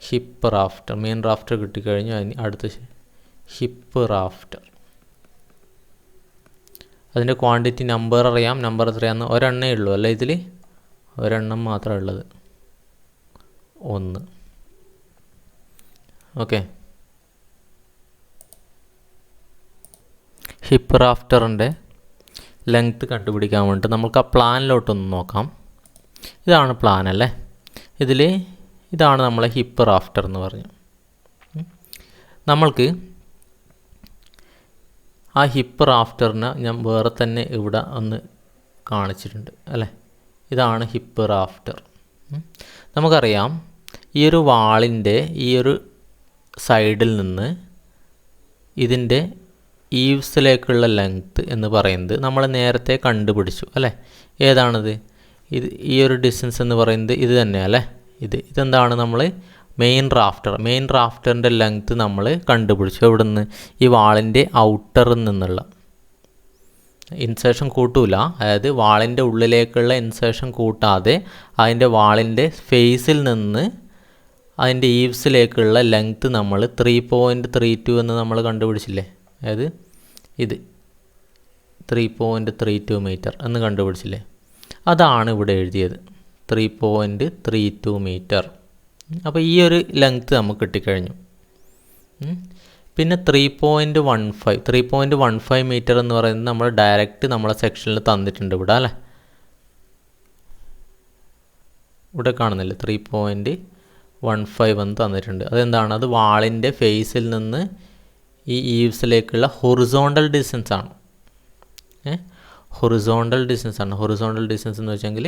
ഹിപ്പ് റാഫ്റ്റർ, മെയിൻ റാഫ്റ്റർ കിട്ടിക്കഴിഞ്ഞു. അതിന് അടുത്ത് ഹിപ്പ് റാഫ്റ്റർ, അതിൻ്റെ ക്വാണ്ടിറ്റി നമ്പർ അറിയാം. നമ്പർ എത്രയാണെന്ന് ഒരെണ്ണേ ഉള്ളൂ അല്ലേ, ഇതിൽ ഒരെണ്ണം മാത്രമേ ഉള്ളത്, 1. ഓക്കെ, ഹിപ്പ് റാഫ്റ്ററിൻ്റെ ലെങ്ത്ത് കണ്ടുപിടിക്കാൻ വേണ്ടിയിട്ട് നമുക്ക് ആ പ്ലാനിലോട്ടൊന്ന് നോക്കാം. ഇതാണ് പ്ലാൻ അല്ലേ. ഇതാണ് നമ്മളെ ഹിപ്പ് റാഫ്റ്റർ എന്ന് പറഞ്ഞു. നമ്മൾക്ക് ആ ഹിപ്പ് റാഫ്റ്ററിനെ ഞാൻ വേറെ തന്നെ ഇവിടെ ഒന്ന് കാണിച്ചിട്ടുണ്ട് അല്ലേ. ഇതാണ് ഹിപ്പ് റാഫ്റ്റർ. നമുക്കറിയാം ഈ ഒരു വാളിൻ്റെ ഈ ഒരു സൈഡിൽ നിന്ന് ഇതിൻ്റെ ഈവ്സിലേക്കുള്ള ലെങ്ത്ത് എന്ന് പറയുന്നത് നമ്മൾ നേരത്തെ കണ്ടുപിടിച്ചു അല്ലേ. ഏതാണിത്? ഈ ഒരു ഡിസ്റ്റൻസ് എന്ന് പറയുന്നത് ഇത് തന്നെയല്ലേ. ഇതെന്താണ്? നമ്മൾ മെയിൻ റാഫ്റ്ററിൻ്റെ ലെങ്ത്ത് നമ്മൾ കണ്ടുപിടിച്ചു. എവിടെ നിന്ന്? ഈ വാളിൻ്റെ ഔട്ടറിൽ നിന്നുള്ള ഇൻസേർഷൻ കൂട്ടൂല. അതായത് വാളിൻ്റെ ഉള്ളിലേക്കുള്ള ഇൻസേർഷൻ കൂട്ടാതെ അതിൻ്റെ വാളിൻ്റെ ഫേസിൽ നിന്ന് അതിൻ്റെ ഈവ്സിലേക്കുള്ള ലെങ്ത്ത് നമ്മൾ 3.32 എന്ന് നമ്മൾ കണ്ടുപിടിച്ചില്ലേ. അതായത് ഇത് 3.32 മീറ്റർ എന്ന് കണ്ടുപിടിച്ചില്ലേ. അതാണ് ഇവിടെ എഴുതിയത്, 3.32 മീറ്റർ. അപ്പോൾ ഈ ഒരു ലെങ്ത്ത് നമുക്ക് കിട്ടിക്കഴിഞ്ഞു. പിന്നെ 3.15 മീറ്റർ എന്ന് പറയുന്നത് നമ്മൾ ഡയറക്റ്റ് നമ്മളെ സെക്ഷനിൽ തന്നിട്ടുണ്ട് ഇവിടെ അല്ലേ. ഇവിടെ കാണുന്നില്ല 3.15 എന്ന് തന്നിട്ടുണ്ട്. അതെന്താണ്? അത് വാളിൻ്റെ ഫേസിൽ നിന്ന് ഈ ഈവ്സിലേക്കുള്ള ഹൊറിസോണ്ടൽ ഡിസ്റ്റൻസ് ആണ്. ഹൊറിസോണ്ടൽ ഡിസ്റ്റൻസ് എന്ന് വെച്ചെങ്കിൽ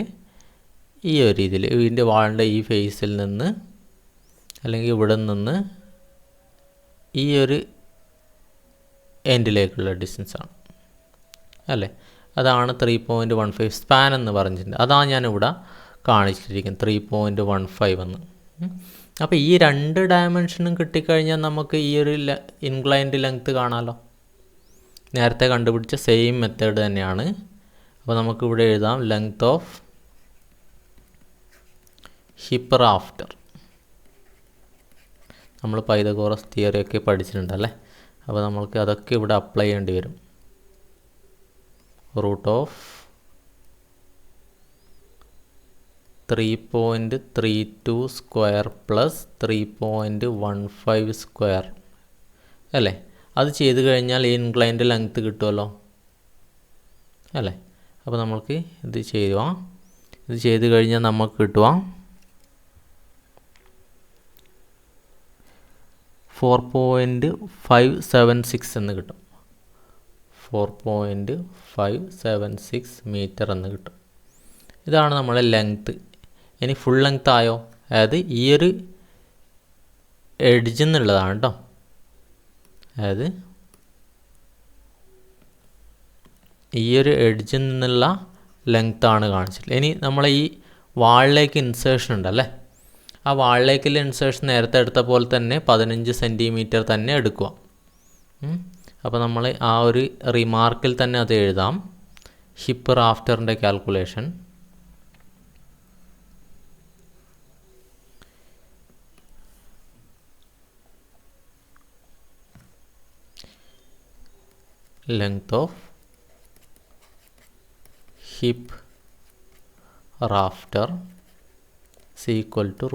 ഈ ഒരു രീതിയിൽ ഇതിൻ്റെ വാളിൻ്റെ ഈ ഫേസിൽ നിന്ന് അല്ലെങ്കിൽ ഇവിടെ നിന്ന് ഈ ഒരു എൻഡിലേക്കുള്ള ഡിസ്റ്റൻസ് ആണ് അല്ലേ. അതാണ് 3.15 സ്പാൻ എന്ന് പറഞ്ഞിട്ടുണ്ട്. അതാണ് ഞാനിവിടെ കാണിച്ചിരിക്കുന്നത് 3.15 എന്ന്. അപ്പോൾ ഈ രണ്ട് ഡയമെൻഷനും കിട്ടിക്കഴിഞ്ഞാൽ നമുക്ക് ഈ ഒരു ഇൻക്ലൈൻഡ് ലെങ്ത് കാണാമല്ലോ. നേരത്തെ കണ്ടുപിടിച്ച സെയിം മെത്തേഡ് തന്നെയാണ്. അപ്പോൾ നമുക്കിവിടെ എഴുതാം ലെങ്ത് ഓഫ് ഹിപ്പ് റാഫ്റ്റർ. നമ്മൾ പൈതഗോറസ് തിയറിയൊക്കെ പഠിച്ചിട്ടുണ്ടല്ലേ. അപ്പോൾ നമ്മൾക്ക് അതൊക്കെ ഇവിടെ അപ്ലൈ ചെയ്യേണ്ടി വരും. √3.32 സ്ക്വയർ പ്ലസ് 3.15 സ്ക്വയർ അല്ലേ. അത് ചെയ്ത് കഴിഞ്ഞാൽ ഈ ഇൻക്ലൈൻഡ് ലെങ്ത് കിട്ടുമല്ലോ അല്ലേ. അപ്പോൾ നമ്മൾക്ക് ഇത് ചെയ്യുക. ഇത് ചെയ്ത് കഴിഞ്ഞാൽ നമുക്ക് കിട്ടുക 4.576 എന്ന് കിട്ടും. 4.576 മീറ്റർ എന്ന് കിട്ടും. ഇതാണ് നമ്മളെ ലെങ്ത്ത്. ഇനി ഫുൾ ലെങ്ത് ആയോ? അതായത് ഈ ഒരു എഡ്ജിൽ നിന്നുള്ളതാണ് കേട്ടോ. അതായത് ഈ ഒരു എഡ്ജിൽ നിന്നുള്ള ലെങ്ത്താണ് കാണിച്ചിട്ടുള്ളത്. ഇനി നമ്മളെ ഈ വാളിലേക്ക് ഇൻസേർഷൻ ഉണ്ടല്ലേ, ആ വാളിലേക്കുള്ള ഇൻസേർഷൻ നേരത്തെ എടുത്ത പോലെ തന്നെ 15 സെൻറ്റിമീറ്റർ തന്നെ എടുക്കുക. അപ്പോൾ നമ്മൾ ആ ഒരു റിമാർക്കിൽ തന്നെ അത് എഴുതാം. ഹിപ്പ് റാഫ്റ്ററിൻ്റെ calculation length of hip rafter is equal to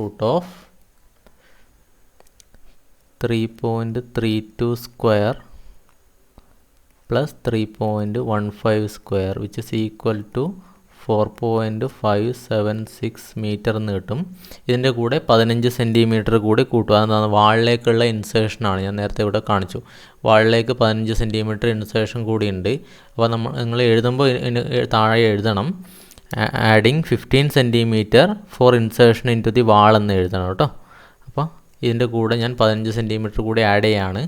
√3.32 square plus 3.15 square which is equal to 4.576 metre എന്ന് കിട്ടും. ഇതിൻ്റെ കൂടെ 15 സെൻറ്റിമീറ്റർ കൂടി കൂട്ടുക. അതാണ് വാളിലേക്കുള്ള ഇൻസേർഷനാണ്. ഞാൻ നേരത്തെ ഇവിടെ കാണിച്ചു. വാളിലേക്ക് 15 സെൻറ്റിമീറ്റർ ഇൻസേർഷൻ കൂടിയുണ്ട്. അപ്പോൾ നിങ്ങൾ എഴുതുമ്പോൾ താഴെ എഴുതണം adding 15 centimetre for insertion into the wall എന്ന് എഴുതണം കേട്ടോ. അപ്പോൾ ഇതിൻ്റെ കൂടെ ഞാൻ 15 സെൻറ്റിമീറ്റർ കൂടി ആഡ് ചെയ്യാണ്.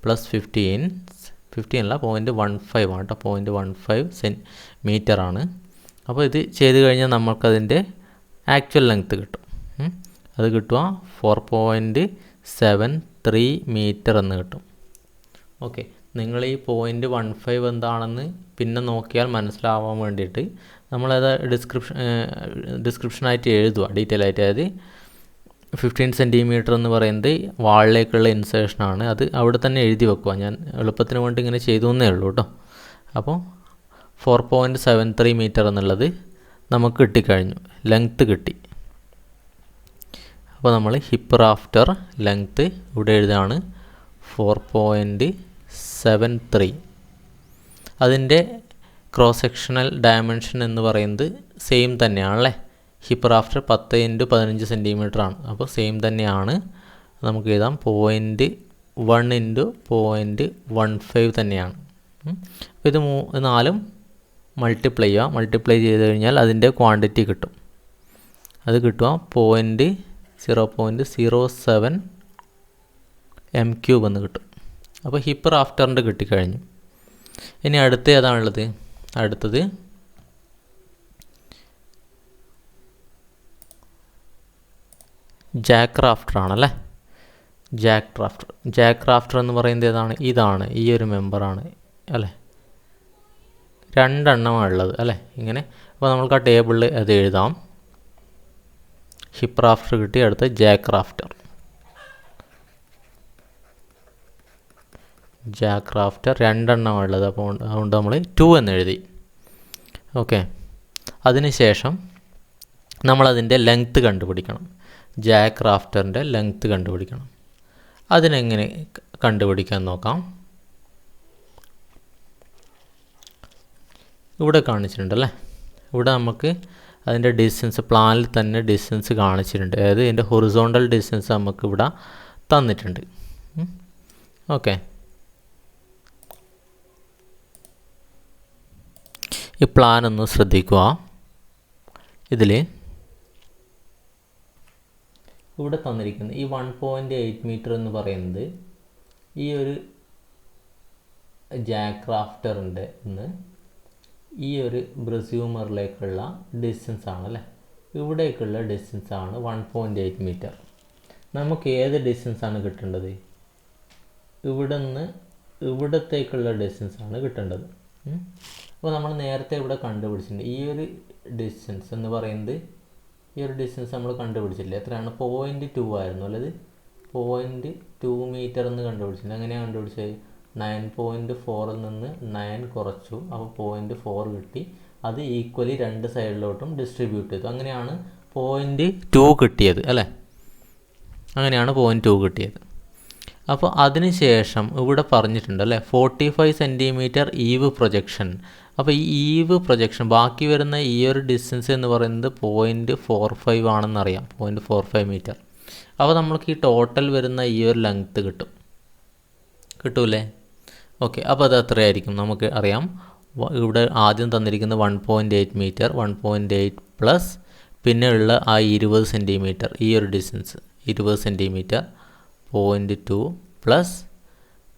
പ്ലസ് 15 അല്ല 0.15 ആണ് കേട്ടോ. 0.15 മീറ്റർ ആണ്. അപ്പോൾ ഇത് ചെയ്ത് കഴിഞ്ഞാൽ നമുക്കതിൻ്റെ ആക്ച്വൽ ലെങ്ത്ത് കിട്ടും. അത് കിട്ടുക 4.73 മീറ്റർ എന്ന് കിട്ടും. ഓക്കെ, നിങ്ങൾ ഈ 0.15 എന്താണെന്ന് പിന്നെ നോക്കിയാൽ മനസ്സിലാവാൻ വേണ്ടിയിട്ട് നമ്മളത് ഡിസ്ക്രിപ്ഷനായിട്ട് എഴുതുക ഡീറ്റെയിൽ ആയിട്ട്. അതായത് 15 സെൻറ്റിമീറ്റർ എന്ന് പറയുന്നത് വാളിലേക്കുള്ള ഇൻസേർഷനാണ്. അത് അവിടെ തന്നെ എഴുതി വെക്കുക. ഞാൻ എളുപ്പത്തിന് വേണ്ടി ഇങ്ങനെ ചെയ്തു എന്നേ ഉള്ളൂ കേട്ടോ. അപ്പോൾ 4.73 മീറ്റർ എന്നുള്ളത് നമുക്ക് കിട്ടിക്കഴിഞ്ഞു, ലെങ്ത്ത് കിട്ടി. അപ്പോൾ നമ്മൾ ഹിപ്പ് റാഫ്റ്റർ ലെങ്ത്ത് ഇവിടെ എഴുതാണ് 4.73. അതിൻ്റെ ക്രോസ് സെക്ഷണൽ ഡയമെൻഷൻ എന്ന് പറയുന്നത് സെയിം തന്നെയാണല്ലേ. ഹിപ്പ് റാഫ്റ്റർ 10x15 സെൻറ്റിമീറ്റർ ആണ്. അപ്പോൾ സെയിം തന്നെയാണ്. നമുക്ക് എഴുതാം 0.1 × 0.15 തന്നെയാണ്. അപ്പോൾ ഇത് നാലും മൾട്ടിപ്ലൈ ചെയ്യുക. മൾട്ടിപ്ലൈ ചെയ്ത് കഴിഞ്ഞാൽ അതിൻ്റെ ക്വാണ്ടിറ്റി കിട്ടും. അത് കിട്ടുക 0.07 m³ എന്ന് കിട്ടും. അപ്പോൾ ഹിപ്പ് റാഫ്റ്ററിൻ്റെ കിട്ടിക്കഴിഞ്ഞു. ഇനി അടുത്ത ഏതാണുള്ളത്? അടുത്തത് ജാക്ക് റാഫ്റ്റർ ആണല്ലേ. ജാക്ക് റാഫ്റ്റർ എന്ന് പറയുന്നത് ഏതാണ്? ഇതാണ്, ഈ ഒരു മെമ്പറാണ് അല്ലേ. 2 എണ്ണമാണ് ഉള്ളത് അല്ലേ ഇങ്ങനെ. അപ്പോൾ നമ്മൾക്ക് ആ ടേബിളിൽ അത് എഴുതാം. ഹിപ്പ് റാഫ്റ്റർ കിട്ടി. അടുത്ത ജാക്ക് റാഫ്റ്റർ. ജാക്ക് റാഫ്റ്റർ 2 എണ്ണമാണ് ഉള്ളത്. അപ്പോൾ അതുകൊണ്ട് നമ്മൾ 2 എന്ന് എഴുതി. ഓക്കെ, അതിനുശേഷം നമ്മളതിൻ്റെ ലെങ്ത്ത് കണ്ടുപിടിക്കണം. ജാക്ക് റാഫ്റ്ററിൻ്റെ ലെങ്ത്ത് കണ്ടുപിടിക്കണം. അതിനെങ്ങനെ കണ്ടുപിടിക്കാൻ നോക്കാം. ഇവിടെ കാണിച്ചിട്ടുണ്ടല്ലേ. ഇവിടെ നമുക്ക് അതിൻ്റെ ഡിസ്റ്റൻസ് പ്ലാനിൽ തന്നെ ഡിസ്റ്റൻസ് കാണിച്ചിട്ടുണ്ട്. അതായത് ഇതിൻ്റെ ഹൊറിസോണ്ടൽ ഡിസ്റ്റൻസ് നമുക്ക് ഇവിടെ തന്നിട്ടുണ്ട്. ഓക്കെ, ഈ പ്ലാൻ ഒന്ന് ശ്രദ്ധിക്കുക. ഇതിൽ ഇവിടെ തന്നിരിക്കുന്നത് ഈ 1.8 മീറ്റർ എന്ന് പറയുന്നത് ഈ ഒരു ജാക്ക് റാഫ്റ്ററിൻ്റെ ഈ ഒരു ബ്രസ്യൂമറിലേക്കുള്ള ഡിസ്റ്റൻസ് ആണല്ലേ. ഇവിടേക്കുള്ള ഡിസ്റ്റൻസ് ആണ് 1.8 മീറ്റർ. നമുക്ക് ഏത് ഡിസ്റ്റൻസാണ് കിട്ടേണ്ടത്? ഇവിടെ നിന്ന് ഇവിടത്തേക്കുള്ള ഡിസ്റ്റൻസാണ് കിട്ടേണ്ടത്. അപ്പോൾ നമ്മൾ നേരത്തെ ഇവിടെ കണ്ടുപിടിച്ചിട്ടുണ്ട്. ഈ ഒരു ഡിസ്റ്റൻസ് എന്ന് പറയുന്നത്, ഈ ഒരു ഡിസ്റ്റൻസ് നമ്മൾ കണ്ടുപിടിച്ചില്ലേ? എത്രയാണ്? 0.2 ആയിരുന്നു അല്ലത്? 0.2 മീറ്റർ എന്ന് കണ്ടുപിടിച്ചിട്ടുണ്ട്. എങ്ങനെയാണ് കണ്ടുപിടിച്ചത്? 9.4ൽ നിന്ന് 9 കുറച്ചു, അപ്പോൾ 0.4 കിട്ടി. അത് ഈക്വലി രണ്ട് സൈഡിലോട്ടും ഡിസ്ട്രിബ്യൂട്ട് ചെയ്തു. അങ്ങനെയാണ് 0.2 കിട്ടിയത് അല്ലേ? അങ്ങനെയാണ് 0.2 കിട്ടിയത്. അപ്പോൾ അതിന് ശേഷം ഇവിടെ പറഞ്ഞിട്ടുണ്ട് അല്ലേ, 45 സെൻറ്റിമീറ്റർ ഈവ് പ്രൊജക്ഷൻ. അപ്പോൾ ഈ ഈവ് പ്രൊജക്ഷൻ ബാക്കി വരുന്ന ഈ ഒരു ഡിസ്റ്റൻസ് എന്ന് പറയുന്നത് 0.45 ആണെന്നറിയാം, 0.45 മീറ്റർ. അപ്പോൾ നമ്മൾക്ക് ഈ ടോട്ടൽ വരുന്ന ഈ ഒരു ലെങ്ത്ത് കിട്ടൂലേ? ഓക്കെ, അപ്പോൾ അത് എത്രയായിരിക്കും നമുക്ക് അറിയാം. ഇവിടെ ആദ്യം തന്നിരിക്കുന്നത് 1.8 മീറ്റർ, 1.8 പ്ലസ് പിന്നെ ഉള്ള ആ 20 സെൻറ്റിമീറ്റർ, ഈ ഒരു ഡിസ്റ്റൻസ് 20 സെൻറ്റിമീറ്റർ 0.2 പ്ലസ്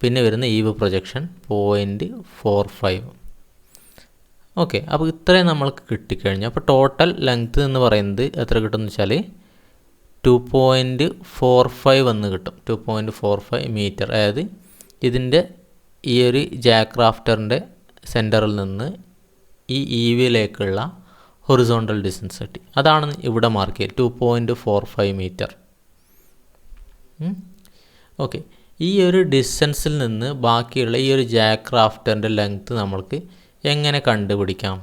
പിന്നെ വരുന്ന ഈവ് പ്രൊജക്ഷൻ 0.45. ഓക്കെ, അപ്പോൾ ഇത്രയും നമ്മൾക്ക് കിട്ടിക്കഴിഞ്ഞു. അപ്പോൾ ടോട്ടൽ ലെങ്ത്ത് എന്ന് പറയുന്നത് എത്ര കിട്ടുമെന്ന് വെച്ചാൽ 2.45 എന്ന് കിട്ടും. 2.45 മീറ്റർ. അതായത് ഇതിൻ്റെ ഈ ഒരു ജാക്ക് റാഫ്റ്ററിൻ്റെ സെൻറ്ററിൽ നിന്ന് ഈ ഈവിലേക്കുള്ള ഹൊറിസോണ്ടൽ ഡിസ്റ്റൻസ് കിട്ടി. അതാണ് ഇവിടെ മാർക്ക് ചെയ്തത്, 2.45 മീറ്റർ. ഓക്കെ, ഈ ഒരു ഡിസ്റ്റൻസിൽ നിന്ന് ബാക്കിയുള്ള ഈ ഒരു ജാക്ക് റാഫ്റ്ററിൻ്റെ ലെങ്ത്ത് നമ്മൾക്ക് എങ്ങനെ കണ്ടുപിടിക്കാം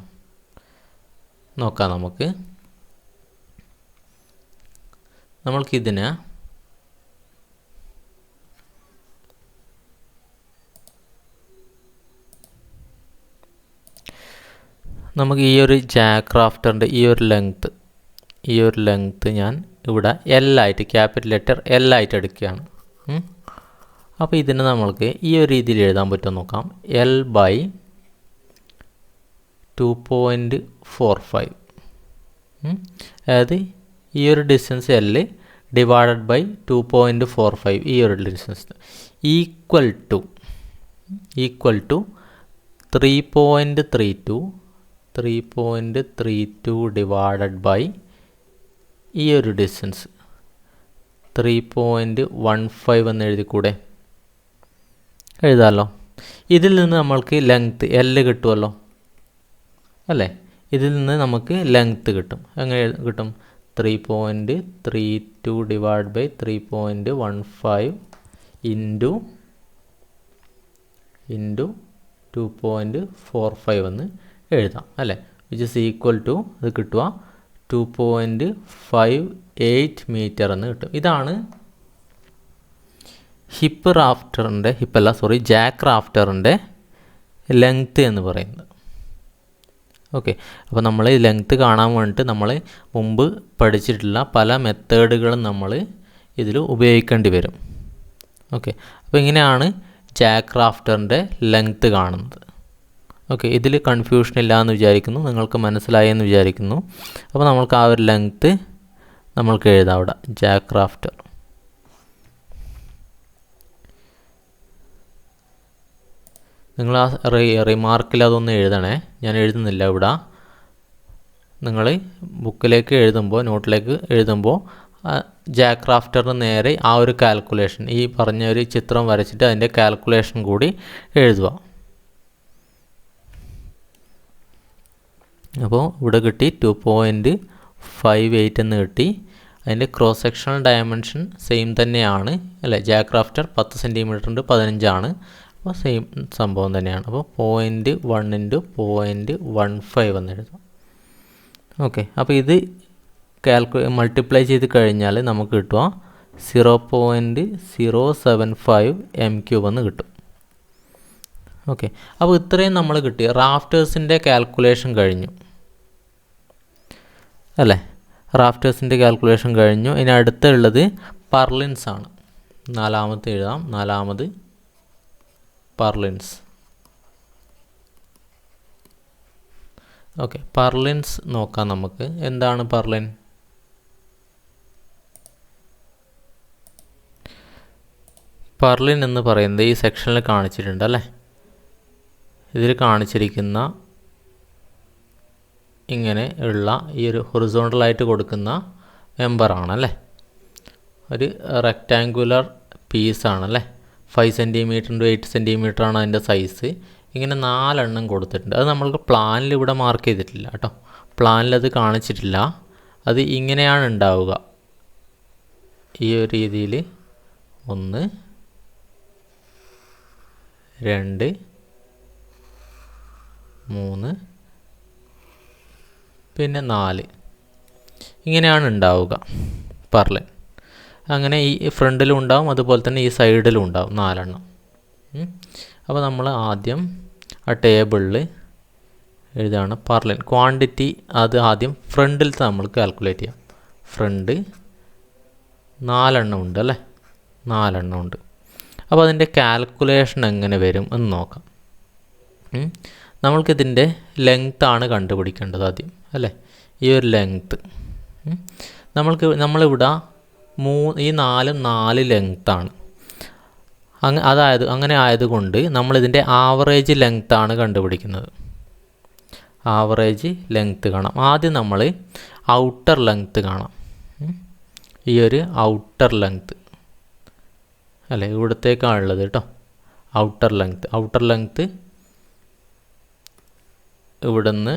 നോക്കാം. നമ്മൾക്കിതിന് നമുക്ക് ഈ ഒരു ജാക്ക് റാഫ്റ്ററിൻ്റെ ഈ ഒരു ലെങ്ത്ത് ഞാൻ ഇവിടെ L ആയിട്ട്, ക്യാപിറ്റൽ ലെറ്റർ L ആയിട്ട് എടുക്കുകയാണ്. അപ്പോൾ ഇതിന് നമ്മൾക്ക് ഈ ഒരു രീതിയിൽ എഴുതാൻ പറ്റുമോ നോക്കാം. L/2.45. അതായത് ഈ ഒരു ഡിസ്റ്റൻസ് L ഡിവൈഡഡ് ബൈ 2.45, ഈ ഒരു distance equal to 3.32 divided by ഈ ഒരു ഡിസ്റ്റൻസ് 3.15 എന്ന് എഴുതിക്കൂടെ? എഴുതാമല്ലോ. ഇതിൽ നിന്ന് നമ്മൾക്ക് ലെങ്ത്ത് L കിട്ടുമല്ലോ അല്ലേ? ഇതിൽ നിന്ന് നമുക്ക് ലെങ്ത്ത് കിട്ടും. എങ്ങനെ കിട്ടും? 3.32 ഡിവൈഡ് ബൈ 3.15 ഇൻറ്റു 2.45 എന്ന് എഴുതാം അല്ലേ? വിച്ച് ഇസ് ഈക്വൽ ടു, അത് കിട്ടുക 2.58 മീറ്റർ എന്ന് കിട്ടും. ഇതാണ് ജാക്ക് റാഫ്റ്ററിൻ്റെ ലെങ്ത്ത് എന്ന് പറയുന്നത്. ഓക്കെ, അപ്പോൾ നമ്മൾ ഈ ലെങ്ത്ത് കാണാൻ വേണ്ടിയിട്ട് നമ്മൾ മുമ്പ് പഠിച്ചിട്ടുള്ള പല മെത്തേഡുകളും നമ്മൾ ഇതിൽ ഉപയോഗിക്കേണ്ടി വരും. ഓക്കെ, അപ്പോൾ ഇങ്ങനെയാണ് ജാക്ക് റാഫ്റ്ററിൻ്റെ ലെങ്ത്ത് കാണുന്നത്. ഓക്കെ, ഇതിൽ കൺഫ്യൂഷൻ ഇല്ല എന്ന് വിചാരിക്കുന്നു, നിങ്ങൾക്ക് മനസ്സിലായെന്ന് വിചാരിക്കുന്നു. അപ്പോൾ നമ്മൾക്ക് ആ ഒരു ലെങ്ത്ത് നമ്മൾക്ക് എഴുതാം അവിടെ, ജാക്ക് റാഫ്റ്റർ. നിങ്ങൾ ആ റിമാർക്കിൽ അതൊന്ന് എഴുതണേ, ഞാൻ എഴുതുന്നില്ല ഇവിടെ. നിങ്ങൾ ബുക്കിലേക്ക് എഴുതുമ്പോൾ, നോട്ടിലേക്ക് എഴുതുമ്പോൾ ജാക്ക് റാഫ്റ്ററിന് നേരെ ആ ഒരു കാൽക്കുലേഷൻ, ഈ പറഞ്ഞ ഒരു ചിത്രം വരച്ചിട്ട് അതിൻ്റെ കാൽക്കുലേഷൻ കൂടി എഴുതുക. അപ്പോൾ ഇവിടെ കിട്ടി 2.58 എന്ന് കിട്ടി. അതിൻ്റെ ക്രോസ് സെക്ഷണൽ ഡയമെൻഷൻ സെയിം തന്നെയാണ് അല്ലേ? ജാക്ക് റാഫ്റ്റർ 10 സെൻറ്റിമീറ്ററിൻ്റെ 15 ആണ്. അപ്പോൾ സെയിം സംഭവം തന്നെയാണ്. അപ്പോൾ 0.1 ഇൻറ്റു 0.15 എന്ന് എഴുതാം. ഓക്കെ, അപ്പോൾ ഇത് മൾട്ടിപ്ലൈ ചെയ്ത് കഴിഞ്ഞാൽ നമുക്ക് കിട്ടുക 0.075 m³ എന്ന് കിട്ടും. ഓക്കെ, അപ്പോൾ ഇത്രയും നമ്മൾ കിട്ടി. റാഫ്റ്റേഴ്സിൻ്റെ കാൽക്കുലേഷൻ കഴിഞ്ഞു അല്ലേ? റാഫ്റ്റേഴ്സിൻ്റെ കാൽക്കുലേഷൻ കഴിഞ്ഞു. ഇനി അടുത്തുള്ളത് പർലിൻസ് ആണ്. നാലാമത് എഴുതാം. നാലാമത് പർലിൻസ്. ഓക്കെ, പർലിൻസ് നോക്കാം നമുക്ക്. എന്താണ് പർലിൻ? പർലിൻ എന്ന് പറയുന്നത് ഈ സെക്ഷനിൽ കാണിച്ചിട്ടുണ്ട് അല്ലേ? ഇതിൽ കാണിച്ചിരിക്കുന്ന ഇങ്ങനെ ഉള്ള ഈ ഒരു ഹൊറിസോണ്ടലായിട്ട് കൊടുക്കുന്ന മെമ്പറാണല്ലേ? ഒരു റെക്റ്റാങ്കുലർ പീസാണല്ലേ. 5 സെൻറ്റിമീറ്റർ ഇൻറ്റു 8 സെൻറ്റിമീറ്ററാണ് അതിൻ്റെ സൈസ്. ഇങ്ങനെ 4 എണ്ണം കൊടുത്തിട്ടുണ്ട്. അത് നമ്മൾക്ക് പ്ലാനിൽ ഇവിടെ മാർക്ക് ചെയ്തിട്ടില്ല കേട്ടോ, പ്ലാനിലത് കാണിച്ചിട്ടില്ല. അത് ഇങ്ങനെയാണ് ഉണ്ടാവുക, ഈ ഒരു രീതിയിൽ 1 2 3 പിന്നെ 4 ഇങ്ങനെയാണ് ഉണ്ടാവുക പർലിൻ. അങ്ങനെ ഈ ഫ്രണ്ടിലും ഉണ്ടാവും, അതുപോലെ തന്നെ ഈ സൈഡിലും ഉണ്ടാവും 4 എണ്ണം. അപ്പോൾ നമ്മൾ ആദ്യം ആ ടേബിളിൽ എഴുതാണ് പർലിൻ ക്വാണ്ടിറ്റി. അത് ആദ്യം ഫ്രണ്ടിലത്തെ നമ്മൾ കാൽക്കുലേറ്റ് ചെയ്യാം. ഫ്രണ്ട് 4 എണ്ണം ഉണ്ട് അല്ലേ, 4 എണ്ണം ഉണ്ട്. അപ്പോൾ അതിൻ്റെ കാൽക്കുലേഷൻ എങ്ങനെ വരും എന്ന് നോക്കാം. നമ്മൾക്കിതിൻ്റെ ലെങ്ത്താണ് കണ്ടുപിടിക്കേണ്ടത് ആദ്യം അല്ലേ. ഈ ഒരു ലെങ്ത്ത് നമ്മളിവിടെ ഈ 4 ലെങ്ത്താണ്. അങ്ങനെ ആയതുകൊണ്ട് നമ്മളിതിൻ്റെ ആവറേജ് ലെങ്ത്താണ് കണ്ടുപിടിക്കുന്നത്. ആവറേജ് ലെങ്ത്ത് കാണാം. ആദ്യം നമ്മൾ ഔട്ടർ ലെങ്ത്ത് കാണാം. ഈ ഒരു ഔട്ടർ ലെങ്ത്ത് അല്ലേ, ഇവിടത്തേക്കാണുള്ളത് കേട്ടോ ഔട്ടർ ലെങ്ത്ത്. ഇവിടുന്ന്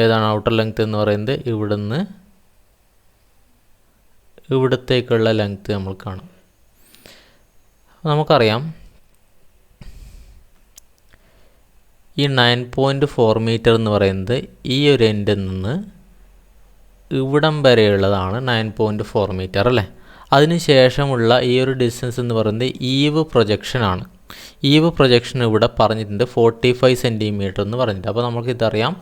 ഏതാണ് ഔട്ടർ ലെങ്ത്ത് എന്ന് പറയുന്നത്? ഇവിടുന്ന് ഇവിടത്തേക്കുള്ള ലെങ്ത്ത് നമ്മൾ കാണാം. നമുക്കറിയാം ഈ 9.4 മീറ്റർ എന്ന് പറയുന്നത് ഈ ഒരു എൻഡിൽ നിന്ന് ഇവിടം വരെയുള്ളതാണ് 9.4 മീറ്റർ അല്ലേ. അതിന് ശേഷമുള്ള ഈ ഒരു ഡിസ്റ്റൻസ് എന്ന് പറയുന്നത് ഈവ് പ്രൊജക്ഷനാണ്. ഈവ് പ്രൊജക്ഷൻ ഇവിടെ പറഞ്ഞിട്ടുണ്ട് 45 സെൻറ്റിമീറ്റർ എന്ന് പറഞ്ഞിട്ട്. അപ്പോൾ നമുക്കിതറിയാം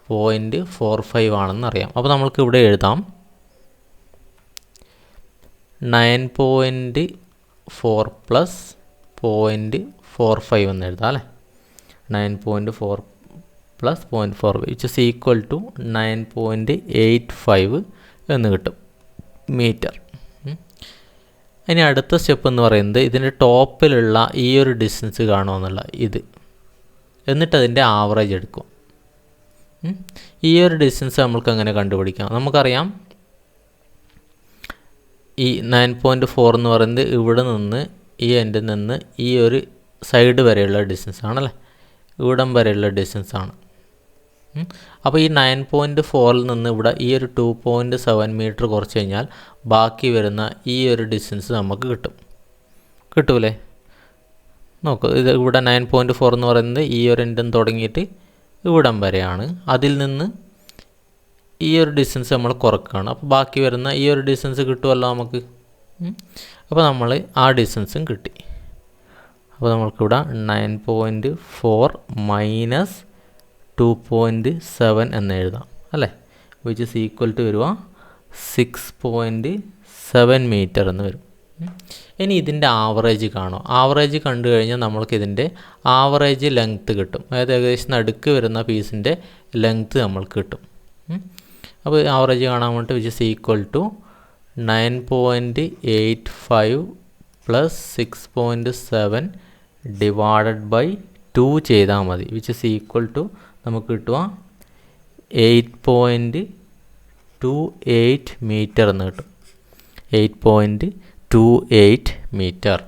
0.45 ആണെന്ന് അറിയാം. അപ്പോൾ നമ്മൾക്ക് ഇവിടെ എഴുതാം 9.4 പ്ലസ് 0.45 എന്ന് എഴുതാം അല്ലേ. 9.4 plus 0.45 which is equal to 9.85 എന്ന് കിട്ടും മീറ്റർ. ഇനി അടുത്ത സ്റ്റെപ്പ് എന്ന് പറയുന്നത് ഇതിൻ്റെ ടോപ്പിലുള്ള ഈ ഒരു ഡിസ്റ്റൻസ് കാണുമെന്നുള്ള ഇത്, എന്നിട്ട് അതിൻ്റെ ആവറേജ് എടുക്കും. ഈ ഒരു ഡിസ്റ്റൻസ് നമ്മൾക്ക് അങ്ങനെ കണ്ടുപിടിക്കാം. നമുക്കറിയാം ഈ 9.4 എന്ന് പറയുന്നത് ഇവിടെ നിന്ന് ഈ എൻഡിൽ നിന്ന് ഈ ഒരു സൈഡ് വരെയുള്ള ഡിസ്റ്റൻസ് ആണല്ലേ, ഇവിടം വരെയുള്ള ഡിസ്റ്റൻസ് ആണ്. അപ്പോൾ ഈ 9.4ൽ നിന്ന് ഇവിടെ ഈ ഒരു 2.7 മീറ്റർ കുറച്ച് കഴിഞ്ഞാൽ ബാക്കി വരുന്ന ഈ ഒരു ഡിസ്റ്റൻസ് നമുക്ക് കിട്ടൂലേ. നോക്കൂ, ഇത് ഇവിടെ 9.4 എന്ന് പറയുന്നത് ഈ ഒരു എൻഡിൽ തുടങ്ങിയിട്ട് ഇവിടം വരെയാണ്. അതിൽ നിന്ന് ഈ ഒരു ഡിസ്റ്റൻസ് നമ്മൾ കുറക്കുകയാണ്. അപ്പോൾ ബാക്കി വരുന്ന ഈ ഒരു ഡിസ്റ്റൻസ് കിട്ടുമല്ലോ നമുക്ക്. അപ്പോൾ നമ്മൾ ആ ഡിസ്റ്റൻസും കിട്ടി. അപ്പോൾ നമ്മൾക്കിവിടെ 9.4 മൈനസ് 2.7 എന്ന് എഴുതാം അല്ലേ, വിച്ച് ഇസ് ഈക്വൽ ടു വരിക 6.7 മീറ്റർ എന്ന് വരും. ഇനി ഇതിൻ്റെ ആവറേജ് കാണും. ആവറേജ് കണ്ടു കഴിഞ്ഞാൽ നമ്മൾക്ക് ഇതിൻ്റെ ആവറേജ് ലെങ്ത്ത് കിട്ടും. അതായത് ഏകദേശം നടുക്ക് വരുന്ന പീസിൻ്റെ ലെങ്ത്ത് നമ്മൾക്ക് കിട്ടും. അപ്പോൾ ആവറേജ് കാണാൻ വേണ്ടിയിട്ട് which is equal to 9.85 plus 6.7 divided by 2 ചെയ്താൽ മതി. വിച്ച് ഇസ് ഈക്വൽ ടു നമുക്ക് കിട്ടുക 8.28 മീറ്റർ എന്ന് കിട്ടും. 8.28 മീറ്റർ.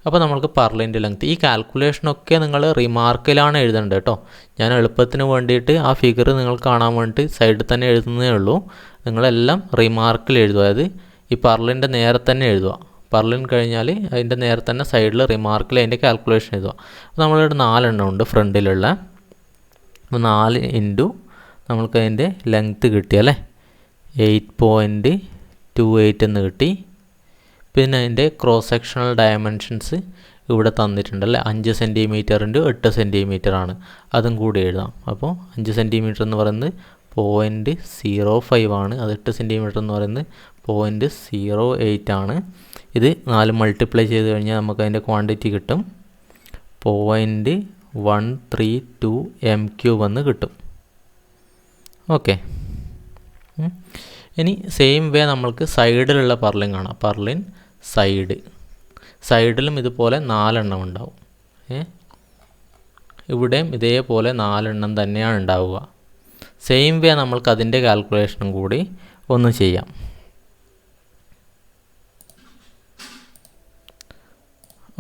അപ്പോൾ നമ്മൾക്ക് പർലിൻ്റെ ലെങ്ത്ത്. ഈ കാൽക്കുലേഷനൊക്കെ നിങ്ങൾ റിമാർക്കിലാണ് എഴുതേണ്ടത് കേട്ടോ. ഞാൻ എളുപ്പത്തിന് വേണ്ടിയിട്ട് ആ ഫിഗർ നിങ്ങൾ കാണാൻ വേണ്ടിയിട്ട് സൈഡിൽ തന്നെ എഴുതുന്നതേ ഉള്ളൂ. നിങ്ങളെല്ലാം റിമാർക്കിൽ എഴുതുക. അതായത് ഈ പർലിൻ്റെ നേരെ തന്നെ എഴുതുക. പർലിൻ കഴിഞ്ഞാൽ അതിൻ്റെ നേരെ തന്നെ സൈഡിൽ റിമാർക്കിൽ അതിൻ്റെ കാൽക്കുലേഷൻ എഴുതുക. അപ്പോൾ നമ്മളിവിടെ 4 എണ്ണം ഉണ്ട് ഫ്രണ്ടിലുള്ള. 4 ഇൻറ്റു നമ്മൾക്ക് അതിൻ്റെ ലെങ്ത്ത് കിട്ടിയല്ലേ 8.28 എന്ന് കിട്ടി. പിന്നെ അതിൻ്റെ ക്രോസ് സെക്ഷണൽ ഡയമെൻഷൻസ് ഇവിടെ തന്നിട്ടുണ്ടല്ലേ, 5 സെൻറ്റിമീറ്റർ ഇൻറ്റു 8 സെൻറ്റിമീറ്റർ ആണ്. അതും കൂടി എഴുതാം. അപ്പോൾ 5 സെൻറ്റിമീറ്റർ എന്ന് പറയുന്നത് 0.05 ആണ്. അത് 8 സെൻറ്റിമീറ്റർ എന്ന് പറയുന്നത് 0.08 ആണ്. ഇത് 4 മൾട്ടിപ്ലൈ ചെയ്ത് കഴിഞ്ഞാൽ നമുക്ക് അതിൻ്റെ ക്വാണ്ടിറ്റി കിട്ടും 0.132 m³ എന്ന് കിട്ടും. ഓക്കെ. ഇനി സെയിം വേ നമ്മൾക്ക് സൈഡിലുള്ള പർലിൻ കാണാം. പർലിൻ സൈഡിലും ഇതുപോലെ 4 എണ്ണം ഉണ്ടാവും. ഇവിടെയും ഇതേപോലെ 4 എണ്ണം തന്നെയാണ് ഉണ്ടാവുക. സെയിം വേ നമ്മൾക്ക് അതിൻ്റെ കാൽക്കുലേഷനും കൂടി ഒന്ന് ചെയ്യാം.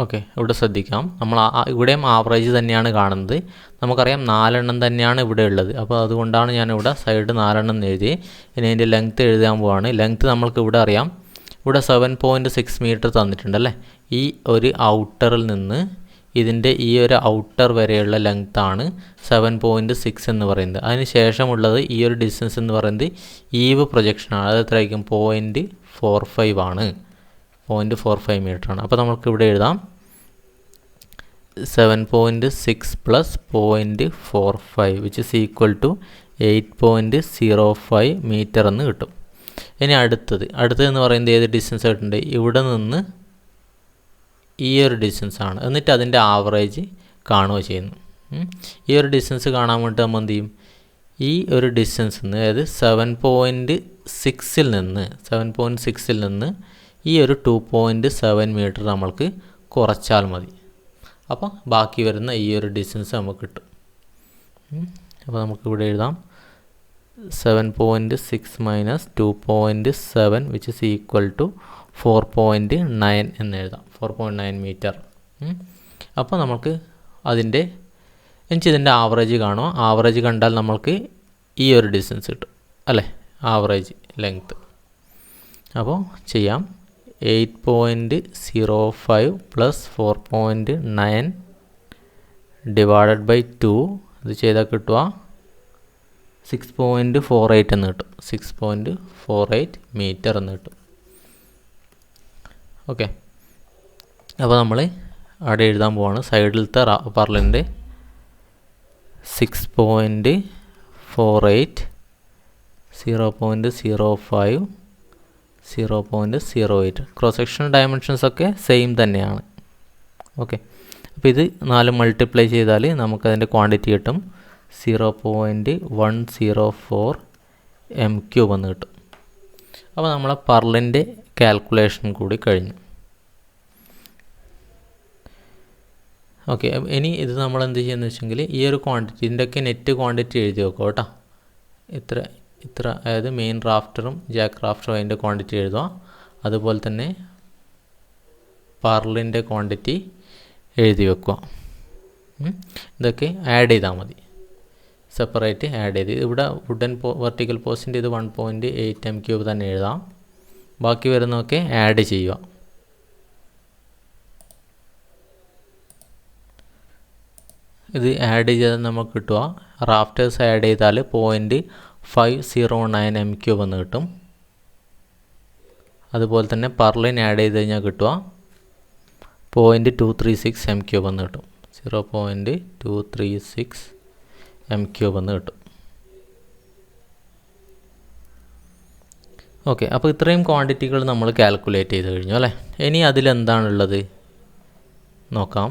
ഓക്കെ, ഇവിടെ ശ്രദ്ധിക്കാം. നമ്മൾ ഇവിടെയും ആവറേജ് തന്നെയാണ് കാണുന്നത്. നമുക്കറിയാം 4 എണ്ണം തന്നെയാണ് ഇവിടെ ഉള്ളത്. അപ്പോൾ അതുകൊണ്ടാണ് ഞാനിവിടെ സൈഡ് 4 എണ്ണം എഴുതി. ഇനി അതിൻ്റെ ലെങ്ത്ത് എഴുതാൻ പോവാണ്. ലെങ്ത്ത് നമ്മൾക്ക് ഇവിടെ അറിയാം. ഇവിടെ 7.6 മീറ്റർ തന്നിട്ടുണ്ടല്ലേ. ഈ ഒരു ഔട്ടറിൽ നിന്ന് ഇതിൻ്റെ ഈ ഒരു ഔട്ടർ വരെയുള്ള ലെങ്ത്താണ് 7.6 എന്ന് പറയുന്നത്. അതിന് ശേഷമുള്ളത് ഈ ഒരു ഡിസ്റ്റൻസ് എന്ന് പറയുന്നത് ഈവ് പ്രൊജക്ഷനാണ്. അത് എത്രയായിരിക്കും? 0.45 ആണ്. 0.45 മീറ്ററാണ്. അപ്പോൾ നമുക്ക് ഇവിടെ എഴുതാം 7.6 plus 0.45 which is equal to 8.05 metre എന്ന് കിട്ടും. ഇനി അടുത്തതെന്ന് പറയുന്നത് ഏത് ഡിസ്റ്റൻസ് ആയിട്ടുണ്ട്? ഇവിടെ നിന്ന് ഈ ഒരു ഡിസ്റ്റൻസ് ആണ്. എന്നിട്ട് അതിൻ്റെ ആവറേജ് കാണുക ചെയ്യുന്നു. ഈ ഒരു ഡിസ്റ്റൻസ് കാണാൻ വേണ്ടി നമ്മൾ എന്ത് ചെയ്യും? ഈ ഒരു ഡിസ്റ്റൻസിൽ നിന്ന്, അതായത് 7.6ൽ നിന്ന് ഈ ഒരു 2.7 മീറ്റർ നമ്മൾക്ക് കുറച്ചാൽ മതി. അപ്പോൾ ബാക്കി വരുന്ന ഈ ഒരു ഡിസ്റ്റൻസ് നമുക്ക് കിട്ടും. അപ്പോൾ നമുക്കിവിടെ എഴുതാം 7.6 minus 2.7 which is equal to 4.9 എന്ന് എഴുതാം. 4.9 മീറ്റർ. അപ്പോൾ നമുക്ക് ഇതിൻ്റെ ആവറേജ് കാണുക. ആവറേജ് കണ്ടാൽ നമ്മൾക്ക് ഈ ഒരു ഡിസ്റ്റൻസ് കിട്ടും അല്ലേ, ആവറേജ് ലെങ്ത്ത്. അപ്പോൾ ചെയ്യാം 8.05 പ്ലസ് 4.9 ഡിവൈഡഡ് ബൈ 2. ഇത് ചെയ്താൽ കിട്ടുക 6.48 എന്ന് കിട്ടും. 6.48 മീറ്റർ എന്ന് കിട്ടും. ഓക്കെ, അപ്പോൾ നമ്മൾ അവിടെ എഴുതാൻ പോവാണ്. സൈഡിലത്തെ പർലിൻ്റെ 6.48, 0.05, 0.08. ക്രോസ് സെക്ഷണൽ ഡയമെൻഷൻസ് ഒക്കെ സെയിം തന്നെയാണ്. ഓക്കെ, അപ്പോൾ ഇത് 4 മൾട്ടിപ്ലൈ ചെയ്താൽ നമുക്കതിൻ്റെ ക്വാണ്ടിറ്റി കിട്ടും 0.104 m³ എന്ന് കിട്ടും. അപ്പോൾ നമ്മളെ പർലിൻ്റെ കാൽക്കുലേഷൻ കൂടി കഴിഞ്ഞു. ഓക്കെ, ഇനി ഇത് നമ്മൾ എന്ത് ചെയ്യുന്നത് വെച്ചെങ്കിൽ ഈ ഒരു ക്വാണ്ടിറ്റീൻ്റെയൊക്കെ നെറ്റ് ക്വാണ്ടിറ്റി എഴുതി വെക്കുക കേട്ടോ. ഇത്ര അതായത് മെയിൻ റാഫ്റ്ററും ജാക്ക് റാഫ്റ്ററും അതിൻ്റെ ക്വാണ്ടിറ്റി എഴുതുക. അതുപോലെ തന്നെ പർലിൻ്റെ ക്വാണ്ടിറ്റി എഴുതി വെക്കുക. ഇതൊക്കെ ആഡ് ചെയ്താൽ മതി, സെപ്പറേറ്റ് ആഡ് ചെയ്ത്. ഇവിടെ വുഡൻ വെർട്ടിക്കൽ പോസ്റ്റിൻ്റെ ഇത് 1.8 m³ തന്നെ എഴുതാം. ബാക്കി വരുന്നതൊക്കെ ആഡ് ചെയ്യുക. ഇത് ആഡ് ചെയ്താൽ നമുക്ക് കിട്ടുക, റാഫ്റ്റേഴ്സ് ആഡ് ചെയ്താൽ 0.509 m³ എന്ന് കിട്ടും. അതുപോലെ തന്നെ പർലിൻ ആഡ് ചെയ്ത് കഴിഞ്ഞാൽ കിട്ടുക 0.236 m³ എന്ന് കിട്ടും. 0.236 m³ എന്ന് കിട്ടും. ഓക്കെ, അപ്പോൾ ഇത്രയും ക്വാണ്ടിറ്റികൾ നമ്മൾ കാൽക്കുലേറ്റ് ചെയ്ത് കഴിഞ്ഞു അല്ലേ. ഇനി അതിലെന്താണുള്ളത് നോക്കാം.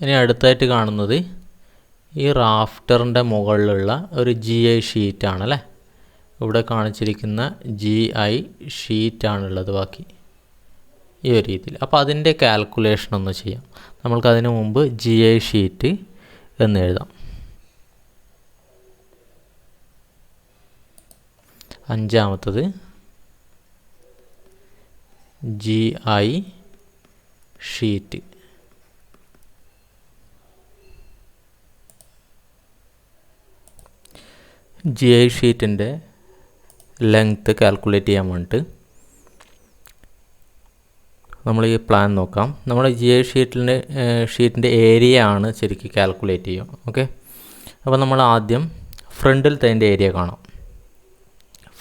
ഇനി അടുത്തായിട്ട് കാണുന്നത് ഈ റാഫ്റ്ററിൻ്റെ മുകളിലുള്ള ഒരു GI ഷീറ്റാണല്ലേ. ഇവിടെ കാണിച്ചിരിക്കുന്ന GI ഷീറ്റാണുള്ളത് ബാക്കി ഈ ഒരു രീതിയിൽ. അപ്പോൾ അതിൻ്റെ കാൽക്കുലേഷൻ ഒന്ന് ചെയ്യാം. നമ്മൾക്കതിന് മുമ്പ് GI ഷീറ്റ് എന്ന് എഴുതാം. 5ാമത്തത് GI ഷീറ്റ്. GI ഷീറ്റിൻ്റെ ലെങ്ത്ത് കാൽക്കുലേറ്റ് ചെയ്യാൻ വേണ്ടിയിട്ട് നമ്മൾ ഈ പ്ലാൻ നോക്കാം. നമ്മൾ GI ഷീറ്റിൻ്റെ ഏരിയ ആണ് ശരിക്കും കാൽക്കുലേറ്റ് ചെയ്യുക. ഓക്കെ, അപ്പോൾ നമ്മൾ ആദ്യം ഫ്രണ്ടിലത്തെ അതിൻ്റെ ഏരിയ കാണാം.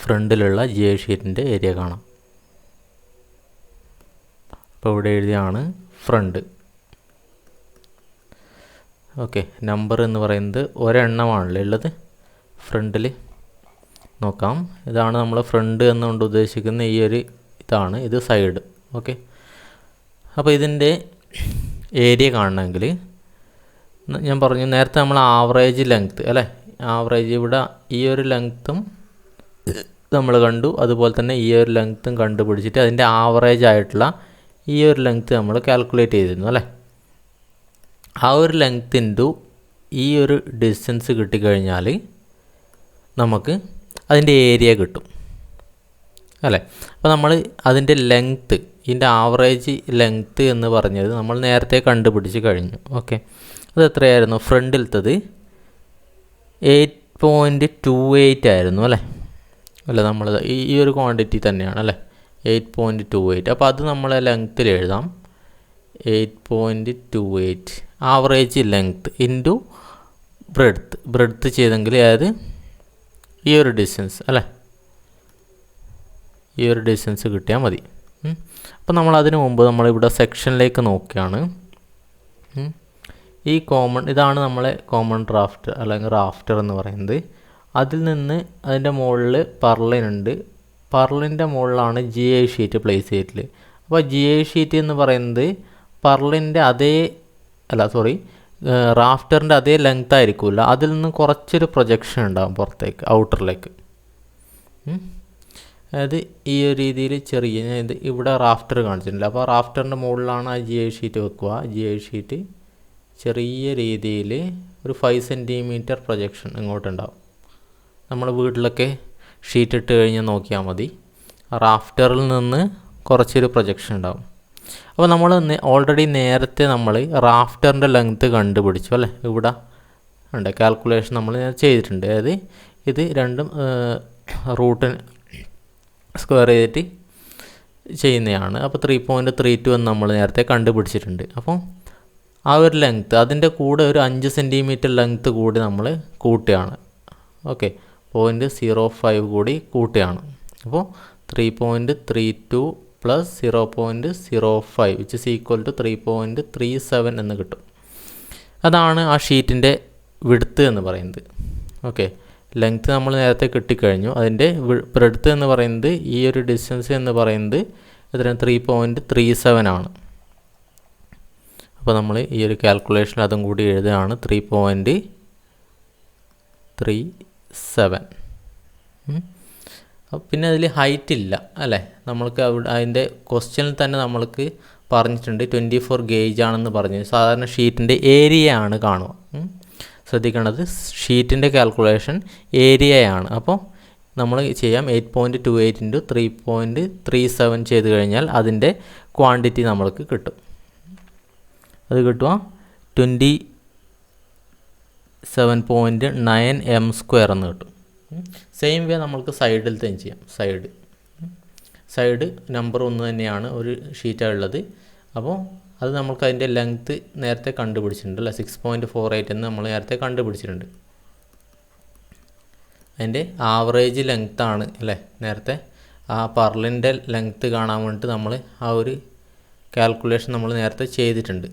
ഫ്രണ്ടിലുള്ള GI ഷീറ്റിൻ്റെ ഏരിയ കാണാം. അപ്പോൾ ഇവിടെ എഴുതിയാണ് ഫ്രണ്ട്. ഓക്കെ, നമ്പർ എന്ന് പറയുന്നത് ഒരെണ്ണമാണല്ലോ ഉള്ളത് ഫ്രണ്ടിൽ. നോക്കാം, ഇതാണ് നമ്മൾ ഫ്രണ്ട് എന്നുകൊണ്ട് ഉദ്ദേശിക്കുന്ന ഈ ഒരു ഇതാണ്, ഇത് സൈഡ്. ഓക്കെ, അപ്പോൾ ഇതിൻ്റെ ഏരിയ കാണണമെങ്കിൽ ഞാൻ പറഞ്ഞു നേരത്തെ നമ്മൾ ആവറേജ് ലെങ്ത്ത് അല്ലേ, ആവറേജ് ഇവിടെ ഈ ഒരു ലെങ്ത്തും നമ്മൾ കണ്ടു, അതുപോലെ തന്നെ ഈ ഒരു ലെങ്ത്തും കണ്ടുപിടിച്ചിട്ട് അതിൻ്റെ ആവറേജ് ആയിട്ടുള്ള ഈ ഒരു ലെങ്ത്ത് നമ്മൾ കാൽക്കുലേറ്റ് ചെയ്തിരുന്നു അല്ലേ. ആ ഒരു ലെങ്ത്ത് ഇൻറ്റു ഈ ഒരു ഡിസ്റ്റൻസ് കിട്ടിക്കഴിഞ്ഞാൽ നമുക്ക് അതിൻ്റെ ഏരിയ കിട്ടും അല്ലേ. അപ്പോൾ നമ്മൾ അതിൻ്റെ ലെങ്ത്ത്, ഇതിൻ്റെ ആവറേജ് ലെങ്ത്ത് എന്ന് പറഞ്ഞത് നമ്മൾ നേരത്തെ കണ്ടുപിടിച്ച് കഴിഞ്ഞു. ഓക്കെ, അത് എത്രയായിരുന്നു? ഫ്രണ്ടിലത്തത് 8.28 ആയിരുന്നു അല്ലേ. അല്ല, നമ്മൾ ഈ ഒരു ക്വാണ്ടിറ്റി തന്നെയാണ് അല്ലേ, 8.28. അപ്പോൾ അത് നമ്മൾ ലെങ്ത്തിൽ എഴുതാം. 8.28 ആവറേജ് ലെങ്ത്ത് ഇൻറ്റു ബ്രെഡ്ത്ത് ചെയ്തെങ്കിൽ അതായത് ഈ ഒരു ഡിസ്റ്റൻസ് അല്ലേ, ഈ ഒരു ഡിസ്റ്റൻസ് കിട്ടിയാൽ മതി. അപ്പോൾ നമ്മൾ അതിന് മുമ്പ് നമ്മളിവിടെ സെക്ഷനിലേക്ക് നോക്കുകയാണ്. ഈ ഇതാണ് നമ്മളെ കോമൺ റാഫ്റ്റർ അല്ലെങ്കിൽ റാഫ്റ്റർ എന്ന് പറയുന്നത്. അതിൽ നിന്ന് അതിൻ്റെ മുകളിൽ പർലിനുണ്ട്. പർലിൻ്റെ മുകളിലാണ് GI ഷീറ്റ് പ്ലേസ് ചെയ്തിട്ടുള്ളത്. അപ്പോൾ GI ഷീറ്റ് എന്ന് പറയുന്നത് പർലിൻ്റെ റാഫ്റ്ററിൻ്റെ അതേ ലെങ്ത് ആയിരിക്കില്ല, അതിൽ നിന്ന് കുറച്ചൊരു പ്രൊജക്ഷൻ ഉണ്ടാകും പുറത്തേക്ക്, ഔട്ടറിലേക്ക്. അതായത് ഈ ഒരു രീതിയിൽ ചെറിയ ഇവിടെ റാഫ്റ്റർ കാണിച്ചിട്ടുണ്ട്. അപ്പോൾ റാഫ്റ്ററിൻ്റെ മുകളിലാണ് ആ GI ഷീറ്റ് വെക്കുക. GI ഷീറ്റ് ചെറിയ രീതിയിൽ ഒരു 5 സെൻറ്റിമീറ്റർ പ്രൊജക്ഷൻ ഇങ്ങോട്ടുണ്ടാവും. നമ്മൾ വീട്ടിലൊക്കെ ഷീറ്റ് ഇട്ട് കഴിഞ്ഞാൽ നോക്കിയാൽ മതി, റാഫ്റ്ററിൽ നിന്ന് കുറച്ചൊരു പ്രൊജക്ഷൻ ഉണ്ടാവും. അപ്പോൾ നമ്മൾ ഓൾറെഡി നേരത്തെ നമ്മൾ റാഫ്റ്ററിൻ്റെ ലെങ്ത്ത് കണ്ടുപിടിച്ചു അല്ലേ. ഇവിടെ ഉണ്ട് കാൽക്കുലേഷൻ നമ്മൾ ചെയ്തിട്ടുണ്ട്. അതായത് ഇത് രണ്ടും റൂട്ടിന് സ്ക്വയർ ചെയ്തിട്ട് ചെയ്യുന്നതാണ്. അപ്പോൾ 3.32 എന്ന് നമ്മൾ നേരത്തെ കണ്ടുപിടിച്ചിട്ടുണ്ട്. അപ്പോൾ ആ ഒരു ലെങ്ത്ത് അതിൻ്റെ കൂടെ ഒരു 5 സെൻറ്റിമീറ്റർ ലെങ്ത്ത് കൂടി നമ്മൾ കൂട്ടുകയാണ്. ഓക്കെ, 0.05 കൂടി കൂട്ടുകയാണ്. അപ്പോൾ 3.32 plus 0.05 which is equal to 3.37 എന്ന് കിട്ടും. അതാണ് ആ ഷീറ്റിൻ്റെ വിഡ്ത്ത് എന്ന് പറയുന്നത്. ഓക്കെ, ലെങ്ത്ത് നമ്മൾ നേരത്തെ കിട്ടിക്കഴിഞ്ഞു. അതിൻ്റെ ബ്രെഡ്ത്ത് എന്ന് പറയുന്നത് ഈ ഒരു ഡിസ്റ്റൻസ് എന്ന് പറയുന്നത് എത്രയാണ്? 3.37 ആണ്. അപ്പോൾ നമ്മൾ ഈ ഒരു കാൽക്കുലേഷൻ അതും കൂടി എഴുതുകയാണ്, 3.37. പിന്നെ അതിൽ ഹൈറ്റ് ഇല്ല അല്ലേ. നമ്മൾക്ക് അതിൻ്റെ ക്വസ്റ്റ്യനിൽ തന്നെ നമ്മൾക്ക് പറഞ്ഞിട്ടുണ്ട് 24 ഗേജ് ആണെന്ന് പറഞ്ഞു. സാധാരണ ഷീറ്റിൻ്റെ ഏരിയ ആണ് കാണുക. ശ്രദ്ധിക്കേണ്ടത് ഷീറ്റിൻ്റെ കാൽക്കുലേഷൻ ഏരിയയാണ്. അപ്പോൾ നമ്മൾ ചെയ്യാം 8.28 ഇൻറ്റു 3.37 ചെയ്ത് കഴിഞ്ഞാൽ അതിൻ്റെ ക്വാണ്ടിറ്റി നമ്മൾക്ക് കിട്ടും. അത് കിട്ടുക 27.9 m² എന്ന് കിട്ടും. സെയിം വേ നമ്മൾക്ക് സൈഡിൽ തന്നെ ചെയ്യാം. സൈഡ് നമ്പർ ഒന്ന് തന്നെയാണ്, ഒരു ഷീറ്റാണ് ഉള്ളത്. അപ്പോൾ അത് നമുക്ക് അതിൻ്റെ ലെങ്ത്ത് നേരത്തെ കണ്ടുപിടിച്ചിട്ടുണ്ട് അല്ലേ, 6.48 എന്ന് നമ്മൾ നേരത്തെ കണ്ടുപിടിച്ചിട്ടുണ്ട്. അതിൻ്റെ ആവറേജ് ലെങ്ത്താണ് അല്ലേ. നേരത്തെ ആ പർലിൻ്റെ ലെങ്ത്ത് കാണാൻ വേണ്ടിയിട്ട് നമ്മൾ ആ ഒരു കാൽക്കുലേഷൻ നമ്മൾ നേരത്തെ ചെയ്തിട്ടുണ്ട്.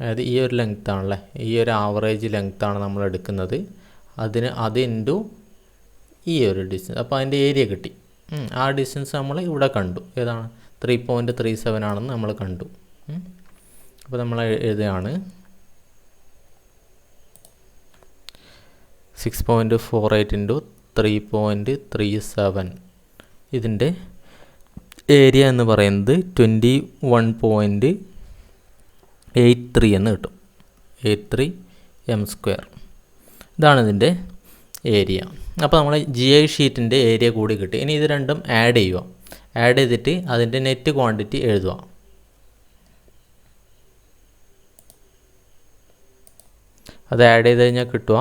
അതായത് ഈ ഒരു ലെങ്ത്താണല്ലേ, ഈ ഒരു ആവറേജ് ലെങ്ത്താണ് നമ്മൾ എടുക്കുന്നത്. അത് ഇൻറ്റു ഈ ഒരു ഡിസ്റ്റൻസ്. അപ്പോൾ അതിൻ്റെ ഏരിയ കിട്ടി. ആ ഡിസ്റ്റൻസ് നമ്മൾ ഇവിടെ കണ്ടു. ഏതാണ്? 3.37 ആണെന്ന് നമ്മൾ കണ്ടു. അപ്പോൾ നമ്മൾ എഴുതുകയാണ് 6.48 ഇൻറ്റു 3.37. ഇതിൻ്റെ ഏരിയ എന്ന് പറയുന്നത് 21.83 എന്ന് കിട്ടും. 83 m². ഇതാണ് ഇതിൻ്റെ ഏരിയ. അപ്പോൾ നമ്മൾ GI ഷീറ്റിൻ്റെ ഏരിയ കൂടി കിട്ടി. ഇനി ഇത് രണ്ടും ആഡ് ചെയ്യുക. ആഡ് ചെയ്തിട്ട് അതിൻ്റെ നെറ്റ് ക്വാണ്ടിറ്റി എഴുതുക. അത് ആഡ് ചെയ്ത് കഴിഞ്ഞാൽ കിട്ടുക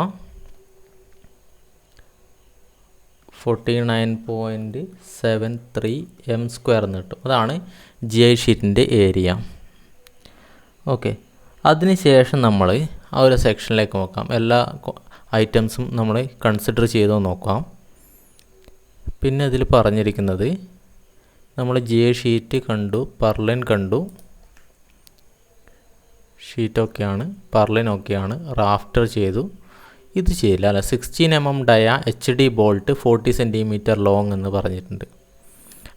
49.73 m² എന്ന് കിട്ടും. അതാണ് GI ഷീറ്റിൻ്റെ ഏരിയ. ഓക്കെ, അതിനുശേഷം നമ്മൾ ആ ഒരു സെക്ഷനിലേക്ക് നോക്കാം. എല്ലാ ഐറ്റംസും നമ്മൾ കൺസിഡർ ചെയ്ത് നോക്കാം. പിന്നെ ഇതിൽ പറഞ്ഞിരിക്കുന്നത് നമ്മൾ GI ഷീറ്റ് കണ്ടു, പർലിൻ കണ്ടു, ഷീറ്റ് ഓക്കെയാണ്, പർലിൻ ഓക്കെയാണ്, റാഫ്റ്റർ ചെയ്തു. ഇത് ചെയ്യില്ല അല്ല. 16 mm ഡയ HD bolt 40 centimetre long എന്ന് പറഞ്ഞിട്ടുണ്ട്.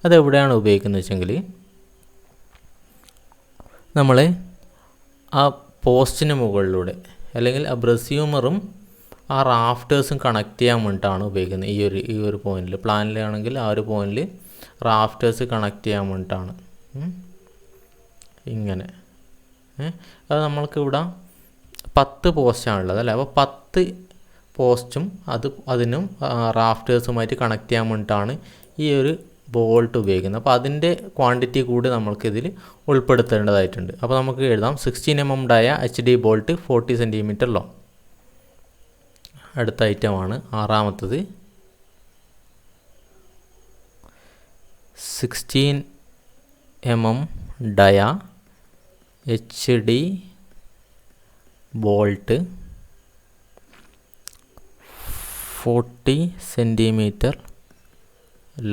അതെവിടെയാണ് ഉപയോഗിക്കുന്നത് വെച്ചെങ്കിൽ നമ്മൾ ആ പോസ്റ്റിന് മുകളിലൂടെ അല്ലെങ്കിൽ ആ ബ്രസ്യൂമറും ആ റാഫ്റ്റേഴ്സും കണക്ട് ചെയ്യാൻ വേണ്ടിയിട്ടാണ് ഉപയോഗിക്കുന്നത്. ഈ ഒരു പോയിന്റിൽ പ്ലാനിലാണെങ്കിൽ ആ ഒരു പോയിന്റിൽ റാഫ്റ്റേഴ്സ് കണക്ട് ചെയ്യാൻ വേണ്ടിയിട്ടാണ്. ഇങ്ങനെ അത് നമ്മൾക്ക് ഇവിടെ 10 പോസ്റ്റാണുള്ളത് അല്ലേ. അപ്പോൾ 10 പോസ്റ്റും അതിനും റാഫ്റ്റേഴ്സുമായിട്ട് കണക്ട് ചെയ്യാൻ വേണ്ടിയിട്ടാണ് ഈ ഒരു ബോൾട്ട് ഉപയോഗിക്കുന്നത്. അപ്പോൾ അതിൻ്റെ ക്വാണ്ടിറ്റി കൂടി നമ്മൾക്കിതിൽ ഉൾപ്പെടുത്തേണ്ടതായിട്ടുണ്ട്. അപ്പോൾ നമുക്ക് എഴുതാം 16 mm ഡയ HD bolt 40 cm long. അടുത്ത ഐറ്റമാണ് ആറാമത്തത് 16 mm ഡയ HD bolt 40 cm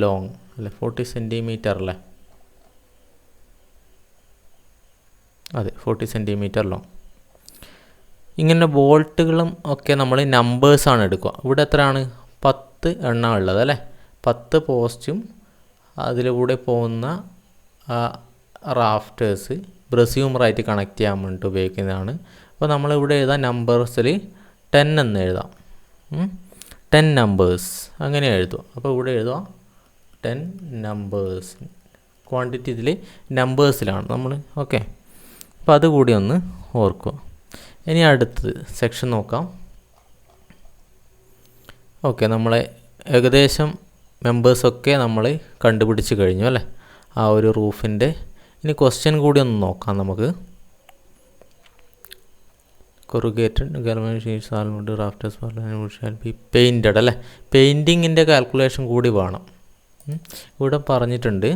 long അല്ലേ. 40 cm അല്ലേ, അതെ 40 cm ലോങ്. ഇങ്ങനെ ബോൾട്ടുകളും ഒക്കെ നമ്മൾ നമ്പേഴ്സാണ് എടുക്കുക. ഇവിടെ എത്രയാണ് 10 എണ്ണം ഉള്ളത് അല്ലേ. 10 പോസ്റ്റും അതിലൂടെ പോകുന്ന റാഫ്റ്റേഴ്സ് ബ്രസ്യൂമറായിട്ട് കണക്ട് ചെയ്യാൻ വേണ്ടിയിട്ട് ഉപയോഗിക്കുന്നതാണ്. അപ്പോൾ നമ്മളിവിടെ എഴുതാം നമ്പേഴ്സിൽ 10 എന്ന് എഴുതാം. 10 നമ്പേഴ്സ് അങ്ങനെ എഴുതുക. അപ്പോൾ ഇവിടെ എഴുതുക 10 നമ്പേഴ്സ്. ക്വാണ്ടിറ്റി ഇതിൽ നമ്പേഴ്സിലാണ് നമ്മൾ. ഓക്കെ, അപ്പോൾ അതുകൂടി ഒന്ന് ഓർക്കുക. ഇനി അടുത്തത് സെക്ഷൻ നോക്കാം. ഓക്കെ, നമ്മളെ ഏകദേശം മെമ്പേഴ്സൊക്കെ നമ്മൾ കണ്ടുപിടിച്ച് കഴിഞ്ഞു അല്ലേ, ആ ഒരു റൂഫിൻ്റെ. ഇനി ക്വസ്റ്റ്യൻ കൂടി ഒന്ന് നോക്കാം നമുക്ക്. Corrugated galvanised sheets all wood rafters shall be painted അല്ലേ. പെയിൻറ്റിങ്ങിൻ്റെ കാൽക്കുലേഷൻ കൂടി വേണം. ഇവിടെ പറഞ്ഞിട്ടുണ്ട്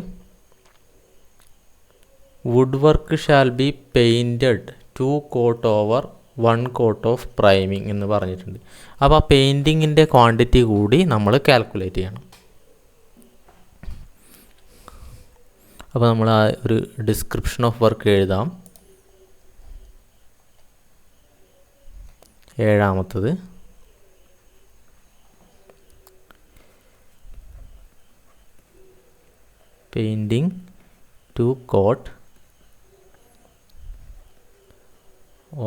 wood work shall be painted 2 coat over 1 coat of priming എന്ന് പറഞ്ഞിട്ടുണ്ട്. അപ്പോൾ ആ പെയിൻറ്റിങ്ങിൻ്റെ ക്വാണ്ടിറ്റി കൂടി നമ്മൾ കാൽക്കുലേറ്റ് ചെയ്യണം. അപ്പോൾ നമ്മൾ ആ ഒരു ഡിസ്ക്രിപ്ഷൻ ഓഫ് വർക്ക് എഴുതാം. ഏഴാമത്തത് painting 2 coat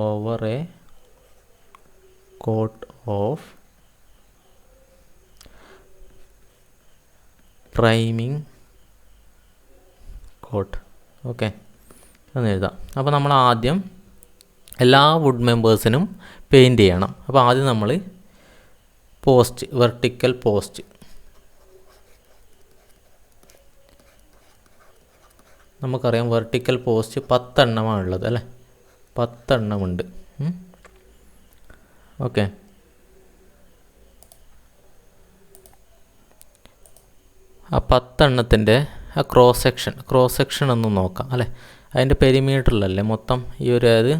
over a coat of priming coat. Okay, എന്ന് എഴുതാം. അപ്പോൾ നമ്മൾ ആദ്യം എല്ലാ വുഡ് മെമ്പേഴ്സിനും പെയിൻറ്റ് ചെയ്യണം. അപ്പോൾ ആദ്യം നമ്മൾ പോസ്റ്റ്, വെർട്ടിക്കൽ പോസ്റ്റ് നമുക്കറിയാം. വെർട്ടിക്കൽ പോസ്റ്റ് 10 എണ്ണമാണുള്ളത് അല്ലേ, 10 എണ്ണമുണ്ട്. ഓക്കെ, ആ 10 എണ്ണത്തിൻ്റെ ആ ക്രോസ് സെക്ഷൻ ഒന്ന് നോക്കാം അല്ലേ. അതിൻ്റെ പെരിമീറ്ററിലല്ലേ മൊത്തം ഈ ഒരു അതായത്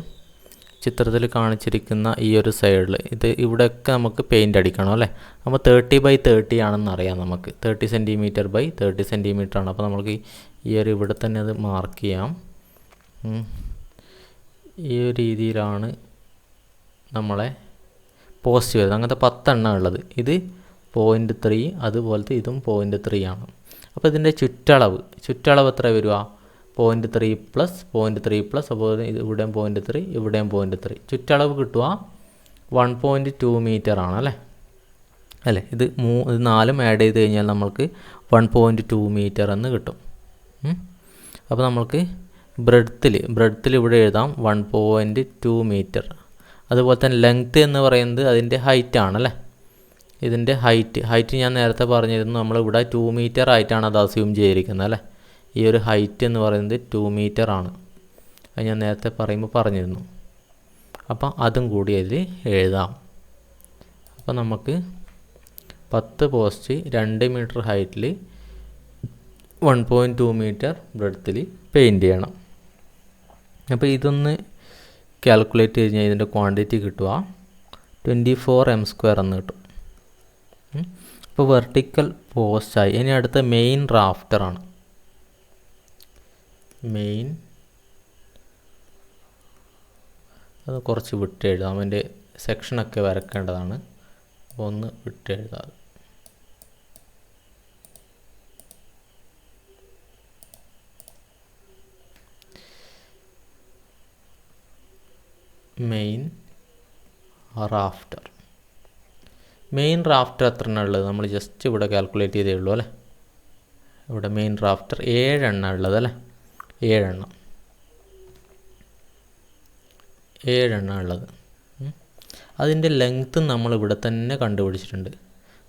ചിത്രത്തിൽ കാണിച്ചിരിക്കുന്ന ഈ ഒരു സൈഡിൽ ഇവിടെയൊക്കെ നമുക്ക് പെയിൻ്റ് അടിക്കണം അല്ലേ. അപ്പോൾ 30x30 ആണെന്ന് അറിയാം നമുക്ക്. 30 cm/30 cm ആണ്. അപ്പോൾ നമുക്ക് ഈ ഒരു ഇവിടെ തന്നെ അത് മാർക്ക് ചെയ്യാം. ഈ ഒരു രീതിയിലാണ് നമ്മളെ പോസ്റ്റ് വരുന്നത്. അങ്ങനത്തെ 10 എണ്ണം ഉള്ളത്. ഇത് 0.3, അതുപോലത്തെ ഇതും 0.3 ആണ്. അപ്പോൾ ഇതിൻ്റെ ചുറ്റളവ് എത്ര വരിക? 0.3 പ്ലസ് 0.3 പ്ലസ്, അതുപോലെ ഇവിടെയും 0.3 ഇവിടെയും 0.3. ചുറ്റളവ് കിട്ടുക 1.2 മീറ്റർ ആണ് അല്ലേ. ഇത് 4 ആഡ് ചെയ്ത് കഴിഞ്ഞാൽ നമ്മൾക്ക് 1.2 മീറ്റർ എന്ന് കിട്ടും. അപ്പോൾ നമ്മൾക്ക് ബ്രെഡ്ത്തിൽ ഇവിടെ എഴുതാം 1.2 മീറ്റർ. അതുപോലെ തന്നെ ലെങ്ത്ത് എന്ന് പറയുന്നത് അതിൻ്റെ ഹൈറ്റ് ആണല്ലേ. ഇതിൻ്റെ ഹൈറ്റ് ഞാൻ നേരത്തെ പറഞ്ഞിരുന്നു, നമ്മളിവിടെ 2 മീറ്റർ ആയിട്ടാണ് അത് അസ്യൂം ചെയ്തിരിക്കുന്നത് അല്ലേ. ഈ ഒരു ഹൈറ്റ് എന്ന് പറയുന്നത് 2 മീറ്റർ ആണ്. അത് ഞാൻ നേരത്തെ പറഞ്ഞിരുന്നു. അപ്പം അതും കൂടി അതിൽ എഴുതാം. അപ്പോൾ നമുക്ക് 10 പോസ്റ്റ് 2 മീറ്റർ ഹൈറ്റിൽ 1.2 മീറ്റർ ബ്രെഡ്ത്തിൽ പെയിൻറ്റ് ചെയ്യണം. അപ്പോൾ ഇതൊന്ന് കാൽക്കുലേറ്റ് ചെയ്ത് കഴിഞ്ഞാൽ ഇതിൻ്റെ ക്വാണ്ടിറ്റി കിട്ടുക 24 m² എന്ന് കിട്ടും. ഇപ്പോൾ വെർട്ടിക്കൽ പോസ്റ്റായി. ഇനി അടുത്ത മെയിൻ റാഫ്റ്ററാണ്. അത് കുറച്ച് വിട്ടെഴുതാം. അതിൻ്റെ സെക്ഷനൊക്കെ വരക്കേണ്ടതാണ്. അപ്പോൾ ഒന്ന് വിട്ടെഴുതാം. മെയിൻ റാഫ്റ്റർ എത്ര എണ്ണം ഉള്ളത് നമ്മൾ ജസ്റ്റ് ഇവിടെ കാൽക്കുലേറ്റ് ചെയ്തേ ഉള്ളൂ അല്ലേ. ഇവിടെ മെയിൻ റാഫ്റ്റർ 7 എണ്ണം ഉള്ളത് അല്ലേ. 7 എണ്ണം ഉള്ളത്. അതിൻ്റെ ലെങ്ത്ത് നമ്മൾ ഇവിടെ തന്നെ കണ്ടുപിടിച്ചിട്ടുണ്ട്.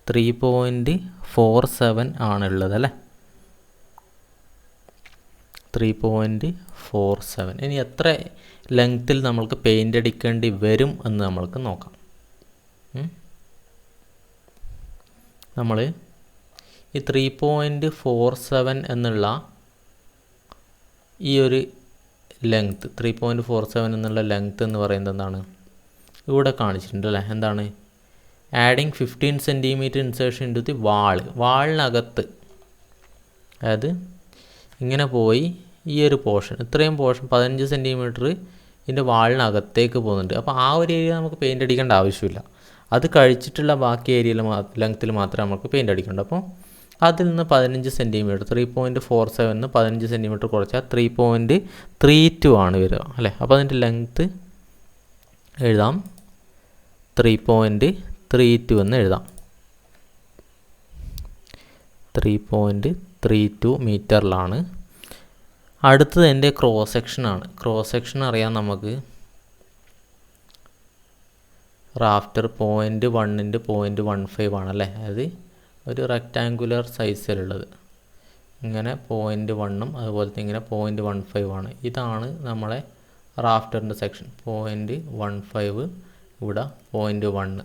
3.47 ആണുള്ളത് അല്ലേ. 3.47. ഇനി എത്ര ലെങ്ത്തിൽ നമ്മൾക്ക് പെയിൻ്റ് അടിക്കേണ്ടി വരും എന്ന് നമ്മൾക്ക് നോക്കാം. നമ്മൾ ഈ 3.47 എന്നുള്ള ഈ ഒരു ലെങ്ത്ത് 3.47 എന്നുള്ള ലെങ്ത്ത് എന്ന് പറയുന്നത് എന്താണ്, ഇവിടെ കാണിച്ചിട്ടുണ്ട് അല്ലേ. എന്താണ്? Adding 15 centimetre insertion into the വാളിനകത്ത്, അതായത് ഇങ്ങനെ പോയി ഈ ഒരു പോർഷൻ, ഇത്രയും പോർഷൻ 15 സെൻറ്റിമീറ്റർ ഇതിൻ്റെ വാളിനകത്തേക്ക് പോകുന്നുണ്ട്. അപ്പോൾ ആ ഒരു ഏരിയ നമുക്ക് പെയിൻ്റ് അടിക്കേണ്ട ആവശ്യമില്ല. അത് കഴിച്ചിട്ടുള്ള ബാക്കി ഏരിയയിൽ ലെങ്ത്തിൽ മാത്രമേ നമുക്ക് പെയിൻ്റ് അടിക്കേണ്ടൂ. അപ്പോൾ അതിൽ നിന്ന് 15 സെൻറ്റിമീറ്റർ 3.47 15 സെൻറ്റിമീറ്റർ കുറച്ചാൽ 3.32 ആണ് വരിക അല്ലേ. അപ്പോൾ അതിൻ്റെ ലെങ്ത്ത് എഴുതാം 3.32 എന്ന് എഴുതാം. 3.32 മീറ്ററിലാണ്. അടുത്തത് എൻ്റെ ക്രോസ് സെക്ഷനാണ്. ക്രോസ് സെക്ഷൻ അറിയാം നമുക്ക്. റാഫ്റ്റർ 0.1 0.15 ആണല്ലേ. അതായത് ഒരു റെക്റ്റാങ്കുലർ സൈസിലുള്ളത് ഇങ്ങനെ 0.1 അതുപോലെ തന്നെ ഇങ്ങനെ 0.15 ആണ്. ഇതാണ് നമ്മളെ റാഫ്റ്ററിൻ്റെ സെക്ഷൻ. 0.15 ഇവിടെ 0.1.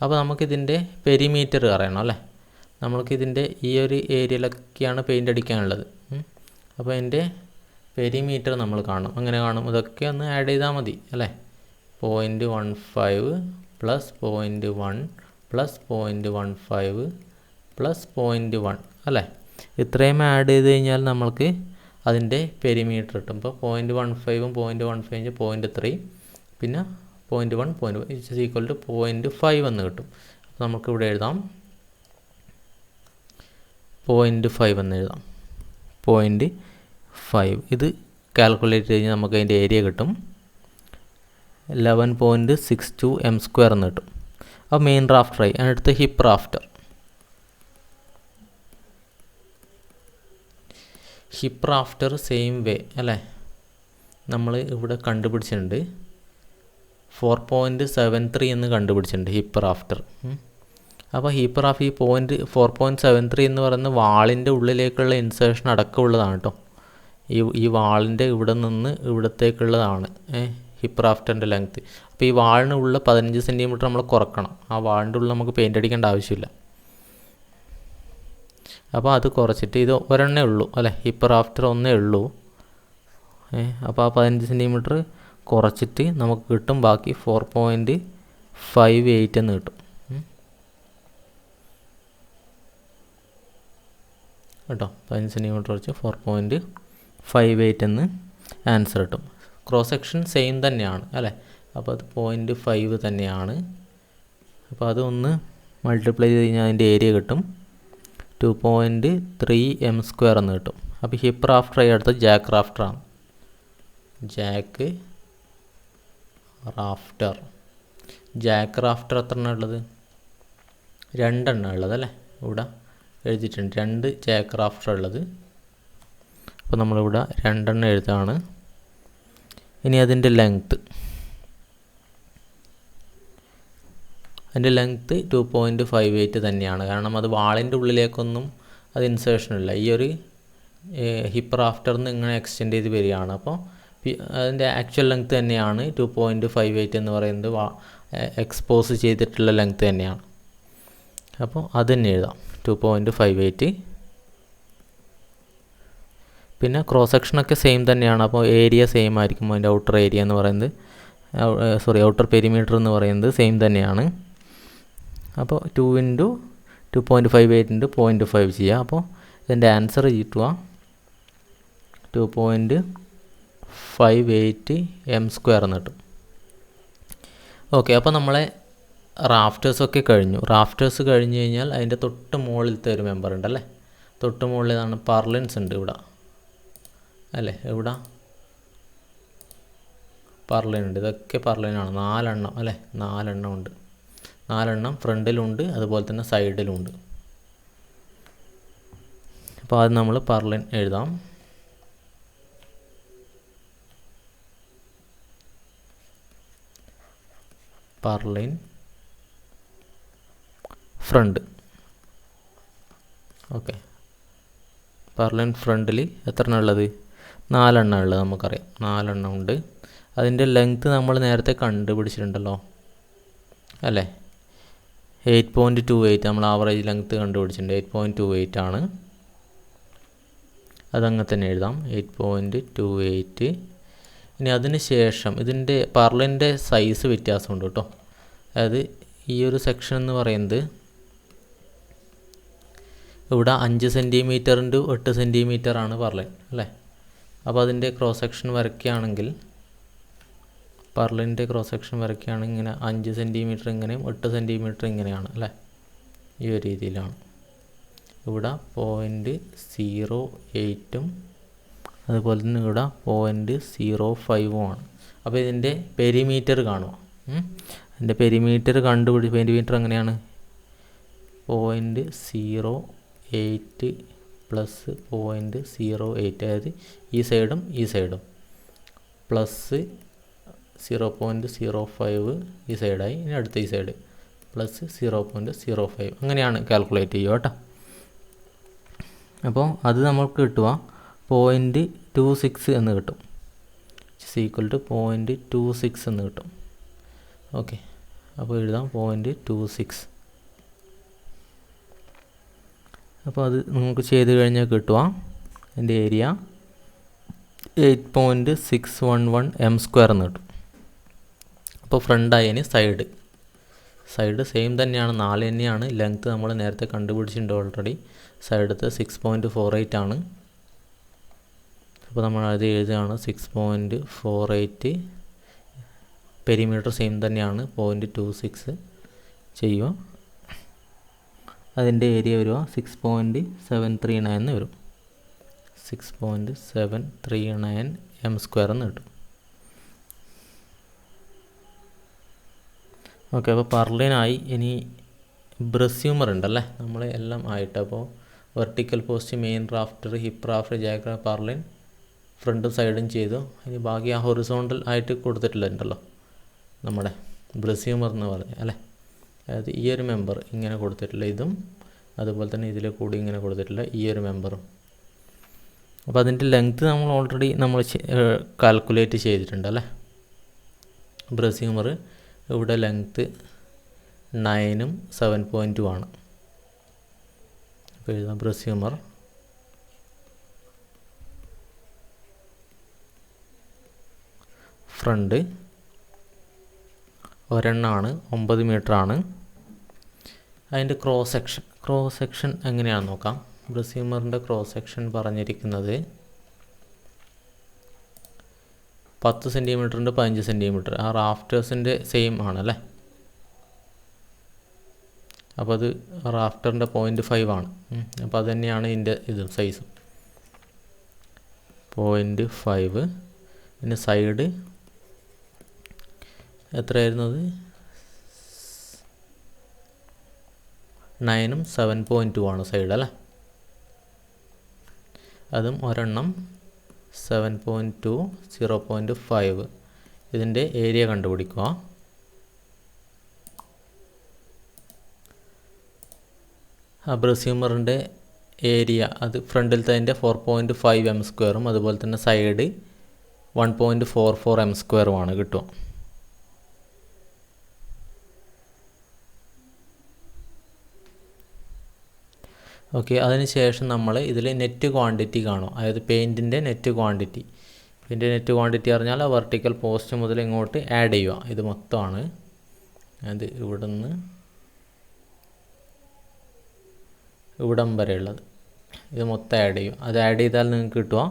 അപ്പോൾ നമുക്കിതിൻ്റെ പെരിമീറ്റർ അറിയണം അല്ലേ. നമ്മൾക്കിതിൻ്റെ ഈ ഒരു ഏരിയയിലൊക്കെയാണ് പെയിൻ്റ് അടിക്കാനുള്ളത്. അപ്പോൾ അതിൻ്റെ പെരിമീറ്റർ നമ്മൾ കാണും. അങ്ങനെ കാണും. ഇതൊക്കെ ഒന്ന് ആഡ് ചെയ്താൽ മതി അല്ലേ. 0.15 പ്ലസ് 0.1 പ്ലസ് 0.15 പ്ലസ് 0.1 അല്ലേ. ഇത്രയും ആഡ് ചെയ്ത് കഴിഞ്ഞാൽ നമ്മൾക്ക് അതിൻ്റെ പെരിമീറ്റർ കിട്ടും. ഇപ്പോൾ 0.15 0.15 0.3 പിന്നെ 0.1 0.1 ഈക്വൽ ടു 0.5 എന്ന് കിട്ടും. അപ്പോൾ നമുക്കിവിടെ എഴുതാം 0.5 എന്ന് എഴുതാം. 0.5 ഇത് കാൽക്കുലേറ്റ് കഴിഞ്ഞാൽ നമുക്ക് അതിൻ്റെ ഏരിയ കിട്ടും 11.62 m² എന്ന് കിട്ടും. അപ്പോൾ മെയിൻ റാഫ്റ്ററായി. അടുത്ത് hip rafter. Hip rafter same way അല്ലേ. നമ്മൾ ഇവിടെ കണ്ടുപിടിച്ചിട്ടുണ്ട് 4.73 എന്ന് കണ്ടുപിടിച്ചിട്ടുണ്ട് ഹിപ്പ് റാഫ്റ്റർ. അപ്പോൾ ഹിപ്പ് റാഫ് ഈ 4.73 എന്ന് പറയുന്ന വാളിൻ്റെ ഉള്ളിലേക്കുള്ള ഇൻസേർഷൻ അടക്കമുള്ളതാണ് കേട്ടോ. ഈ വാളിൻ്റെ ഇവിടെ നിന്ന് ഇവിടത്തേക്കുള്ളതാണ് ഹിപ്പ് റാഫ്റ്ററിൻ്റെ ലെങ്ത്ത്. അപ്പോൾ ഈ വാളിന് ഉള്ള 15 സെൻറ്റിമീറ്റർ നമ്മൾ കുറക്കണം. ആ വാളിൻ്റെ ഉള്ളിൽ നമുക്ക് പെയിൻ്റ് അടിക്കേണ്ട ആവശ്യമില്ല. അപ്പോൾ അത് കുറച്ചിട്ട് ഇത് ഒരെണ്ണേ ഉള്ളൂ അല്ലേ. ഹിപ്പ് റാഫ്റ്റർ ഒന്നേ ഉള്ളൂ. അപ്പോൾ ആ 15 സെൻറ്റിമീറ്റർ കുറച്ചിട്ട് നമുക്ക് കിട്ടും ബാക്കി 4.58 എന്ന് കിട്ടും കേട്ടോ. 15 സെൻറ്റിമീറ്റർ കുറച്ച് 4.58 എന്ന് ആൻസർ കിട്ടും. ക്രോസ് സെക്ഷൻ സെയിം തന്നെയാണ് അല്ലേ. അപ്പോൾ അത് 0.5 തന്നെയാണ്. അപ്പോൾ അതൊന്ന് മൾട്ടിപ്ലൈ ചെയ്ത് കഴിഞ്ഞാൽ അതിൻ്റെ ഏരിയ കിട്ടും 2.3 m² എന്ന് കിട്ടും. അപ്പോൾ ഹിപ്പ് റാഫ്റ്ററായി അടുത്ത ജാക്ക് റാഫ്റ്ററാണ്. ജാക്ക് റാഫ്റ്റർ എത്ര എണ്ണം ഉള്ളത്? 2 എണ്ണം ഉള്ളത് അല്ലേ. ഇവിടെ എഴുതിയിട്ടുണ്ട് 2 ജാക്ക് റാഫ്റ്റർ ഉള്ളത്. അപ്പോൾ നമ്മളിവിടെ 2 എണ്ണം എഴുതാണ്. ഇനി അതിൻ്റെ ലെങ്ത്ത് 2.58 തന്നെയാണ്. കാരണം അത് വാളിൻ്റെ ഉള്ളിലേക്കൊന്നും അത് ഇൻസേർഷൻ ഇല്ല. ഈ ഒരു ഹിപ്പ് റാഫ്റ്ററിൽ നിന്ന് ഇങ്ങനെ എക്സ്റ്റെൻഡ് ചെയ്ത് വരികയാണ്. അപ്പോൾ അതിൻ്റെ ആക്ച്വൽ ലെങ്ത്ത് തന്നെയാണ് 2.58 എന്ന് പറയുന്നത്. എക്സ്പോസ് ചെയ്തിട്ടുള്ള ലെങ്ത്ത് തന്നെയാണ്. അപ്പോൾ അത് തന്നെ എഴുതാം 2.58. പിന്നെ ക്രോസ് സെക്ഷനൊക്കെ സെയിം തന്നെയാണ്. അപ്പോൾ ഏരിയ സെയിം ആയിരിക്കും. അതിൻ്റെ ഔട്ടർ ഏരിയ എന്ന് പറയുന്നത് ഔട്ടർ പെരിമീറ്റർ എന്ന് പറയുന്നത് സെയിം തന്നെയാണ്. അപ്പോൾ 2 × 2.58 × 0.5 ചെയ്യുക. അപ്പോൾ ഇതിൻ്റെ ആൻസർ കിട്ടുക 2.58 m² എന്ന് കിട്ടും. ഓക്കെ. അപ്പോൾ നമ്മളെ റാഫ്റ്റേഴ്സൊക്കെ കഴിഞ്ഞു. റാഫ്റ്റേഴ്സ് കഴിഞ്ഞ് കഴിഞ്ഞാൽ അതിൻ്റെ തൊട്ട് മുകളിലത്തെ ഒരു മെമ്പർ ഉണ്ടല്ലേ. തൊട്ട് മുകളിൽ ഇതാണ് പർലിൻസ് ഉണ്ട് ഇവിടെ അല്ലേ. ഇവിടെ പർലിൻ ഉണ്ട്. ഇതൊക്കെ പർലിനാണ്. 4 എണ്ണം അല്ലേ. 4 എണ്ണം ഉണ്ട്. 4 എണ്ണം ഫ്രണ്ടിലുണ്ട്, അതുപോലെ തന്നെ സൈഡിലുണ്ട്. അപ്പോൾ അത് നമ്മൾ പർലിൻ എഴുതാം. Purlin front. ഓക്കെ, പർലിൻ ഫ്രണ്ടിൽ എത്ര എണ്ണം ഉള്ളത്? 4 എണ്ണം ഉള്ളത് നമുക്കറിയാം. 4 എണ്ണം ഉണ്ട്. അതിൻ്റെ ലെങ്ത്ത് നമ്മൾ നേരത്തെ കണ്ടുപിടിച്ചിട്ടുണ്ടല്ലോ അല്ലേ? 8.28 നമ്മൾ ആവറേജ് ലെങ്ത്ത് കണ്ടുപിടിച്ചിട്ടുണ്ട്. 8.28 ആണ്. അതങ്ങനെ തന്നെ എഴുതാം, 8.28. ഇനി അതിന് ശേഷം ഇതിൻ്റെ പർലിൻ്റെ സൈസ് വ്യത്യാസമുണ്ട് കേട്ടോ. അതായത് ഈ ഒരു സെക്ഷൻ എന്ന് പറയുന്നത് ഇവിടെ 5 സെൻറ്റിമീറ്റർ × 8 സെൻറ്റിമീറ്റർ ആണ് പർലിൻ അല്ലേ? അപ്പോൾ അതിൻ്റെ ക്രോസ് സെക്ഷൻ വരയ്ക്കുകയാണെങ്കിൽ, പർലിൻ്റെ ക്രോസ് സെക്ഷൻ വരയ്ക്കുകയാണെങ്കിൽ ഇങ്ങനെ 5 സെൻറ്റിമീറ്റർ ഇങ്ങനെയും 8 സെൻറ്റിമീറ്റർ ഇങ്ങനെയാണ് അല്ലേ? ഈ ഒരു രീതിയിലാണ്. ഇവിടെ 0.08 അതുപോലെ തന്നെ ഇവിടെ 0.05 ആണ്. അപ്പോൾ ഇതിൻ്റെ പെരിമീറ്റർ കാണുക. ഇതിൻ്റെ പെരിമീറ്റർ പെരിമീറ്റർ എങ്ങനെയാണ്? 0.08 പ്ലസ് 0.08, അതായത് ഈ സൈഡും ഈ സൈഡും, പ്ലസ് 0.05 ഈ സൈഡായി. ഇനി അടുത്ത ഈ സൈഡ് പ്ലസ് 0.05 അങ്ങനെയാണ് കാൽക്കുലേറ്റ് ചെയ്യുക കേട്ടോ. അപ്പോൾ അത് നമുക്ക് കിട്ടുക 0.26 എന്ന് കിട്ടും. =0.26 എന്ന് കിട്ടും. ഓക്കെ, അപ്പോൾ എഴുതാം 0.26. അപ്പോൾ അത് നമുക്ക് ചെയ്ത് കഴിഞ്ഞാൽ കിട്ടുക അതിൻ്റെ ഏരിയ 8.611 m² എന്ന് കിട്ടും. അപ്പോൾ ഫ്രണ്ടായി. ഇനി സൈഡ് സെയിം തന്നെയാണ്, 4 തന്നെയാണ്. ലെങ്ത്ത് നമ്മൾ നേരത്തെ കണ്ടുപിടിച്ചിട്ടുണ്ട് ഓൾറെഡി. സൈഡത്തെ 6.48 ആണ്. അപ്പോൾ നമ്മൾ അത് എഴുതുകയാണ് 6.48. പെരിമീറ്റർ സെയിം തന്നെയാണ്, 0.26 ചെയ്യുക. അതിൻ്റെ ഏരിയ വരിക 6.739 എന്ന് വരും. 6.739 m² എന്ന് കിട്ടും. ഓക്കെ, അപ്പോൾ പർലിനായി. ഇനി ബ്രസ്യൂമർ ഉണ്ടല്ലേ, നമ്മൾ എല്ലാം ആയിട്ട്. അപ്പോൾ vertical post, main rafter, hip rafter, ജാഗ്രാം, പർലിൻ ഫ്രണ്ടും സൈഡും ചെയ്തു. ഇനി ബാക്കി ആ ഹൊറിസോണ്ടൽ ആയിട്ട് കൊടുത്തിട്ടില്ലല്ലോ നമ്മുടെ ബ്രസ്യൂമർ എന്ന് പറഞ്ഞാൽ അല്ലേ? അതായത് ഈ ഒരു മെമ്പർ ഇങ്ങനെ കൊടുത്തിട്ടില്ല, ഇതും അതുപോലെ തന്നെ ഇതിൽ കൂടി ഇങ്ങനെ കൊടുത്തിട്ടില്ല, ഈ ഒരു മെമ്പറും. അപ്പോൾ അതിൻ്റെ ലെങ്ത്ത് നമ്മൾ ഓൾറെഡി കാൽക്കുലേറ്റ് ചെയ്തിട്ടുണ്ട് അല്ലേ? ബ്രസ്യൂമർ ഇവിടെ ലെങ്ത്ത് 9ഉം 7.2 ആണ്. അപ്പോൾ എഴുതാം ബ്രസ്യൂമർ ഫ്രണ്ട് ഒരെണ്ണമാണ്, 9 മീറ്റർ ആണ്. അതിൻ്റെ ക്രോസ് സെക്ഷൻ എങ്ങനെയാണെന്ന് നോക്കാം. ബ്രസ്യൂമറിൻ്റെ ക്രോസ് സെക്ഷൻ പറഞ്ഞിരിക്കുന്നത് 10 സെൻറ്റിമീറ്ററിൻ്റെ 15 സെൻറ്റിമീറ്റർ. ആ റാഫ്റ്റേഴ്സിൻ്റെ സെയിം ആണല്ലേ? അപ്പോൾ അത് റാഫ്റ്ററിൻ്റെ 0.5 ആണ്. അപ്പോൾ അത് തന്നെയാണ് ഇതിൻ്റെ ഇതും സൈസും 0.5. പിന്നെ സൈഡ് എത്രയായിരുന്നത്? 9ഉം 7.2 ആണ് സൈഡ് അല്ലേ? അതും ഒരെണ്ണം 7.2, 0.5. ഇതിൻ്റെ ഏരിയ കണ്ടുപിടിക്കുക. ആ ബ്രസ്യൂമറിൻ്റെ ഏരിയ അത് ഫ്രണ്ടിലത്തെ അതിൻ്റെ 4.5 m², അതുപോലെ തന്നെ സൈഡ് 1.44 m² കിട്ടുക. ഓക്കെ, അതിനുശേഷം നമ്മൾ ഇതിൽ നെറ്റ് ക്വാണ്ടിറ്റി കാണും. അതായത് പെയിൻറ്റിൻ്റെ നെറ്റ് ക്വാണ്ടിറ്റി. പറഞ്ഞാൽ ആ വെർട്ടിക്കൽ പോസ്റ്റ് മുതൽ ഇങ്ങോട്ട് ആഡ് ചെയ്യുക. ഇത് മൊത്തമാണ്. അത് ഇവിടുന്ന് ഇവിടം വരെയുള്ളത് ഇത് മൊത്തം ആഡ് ചെയ്യും. അത് ആഡ് ചെയ്താൽ നിങ്ങൾക്ക് കിട്ടുക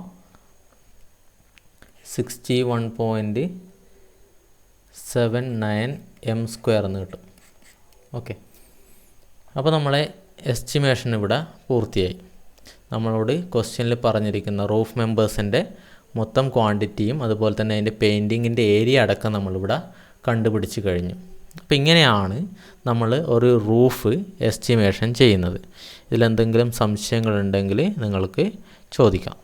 61.79 m² എന്ന് കിട്ടും. ഓക്കെ, അപ്പോൾ നമ്മളെ എസ്റ്റിമേഷൻ ഇവിടെ പൂർത്തിയായി. നമ്മളോട് ക്വസ്റ്റ്യനിൽ പറഞ്ഞിരിക്കുന്ന റൂഫ് മെമ്പേഴ്സിൻ്റെ മൊത്തം ക്വാണ്ടിറ്റിയും അതുപോലെ തന്നെ അതിൻ്റെ പെയിൻറ്റിങ്ങിൻ്റെ ഏരിയ അടക്കം നമ്മളിവിടെ കണ്ടുപിടിച്ച് കഴിഞ്ഞു. അപ്പോൾ ഇങ്ങനെയാണ് നമ്മൾ ഒരു റൂഫ് എസ്റ്റിമേഷൻ ചെയ്യുന്നത്. ഇതിലെന്തെങ്കിലും സംശയങ്ങളുണ്ടെങ്കിൽ നിങ്ങൾക്ക് ചോദിക്കാം.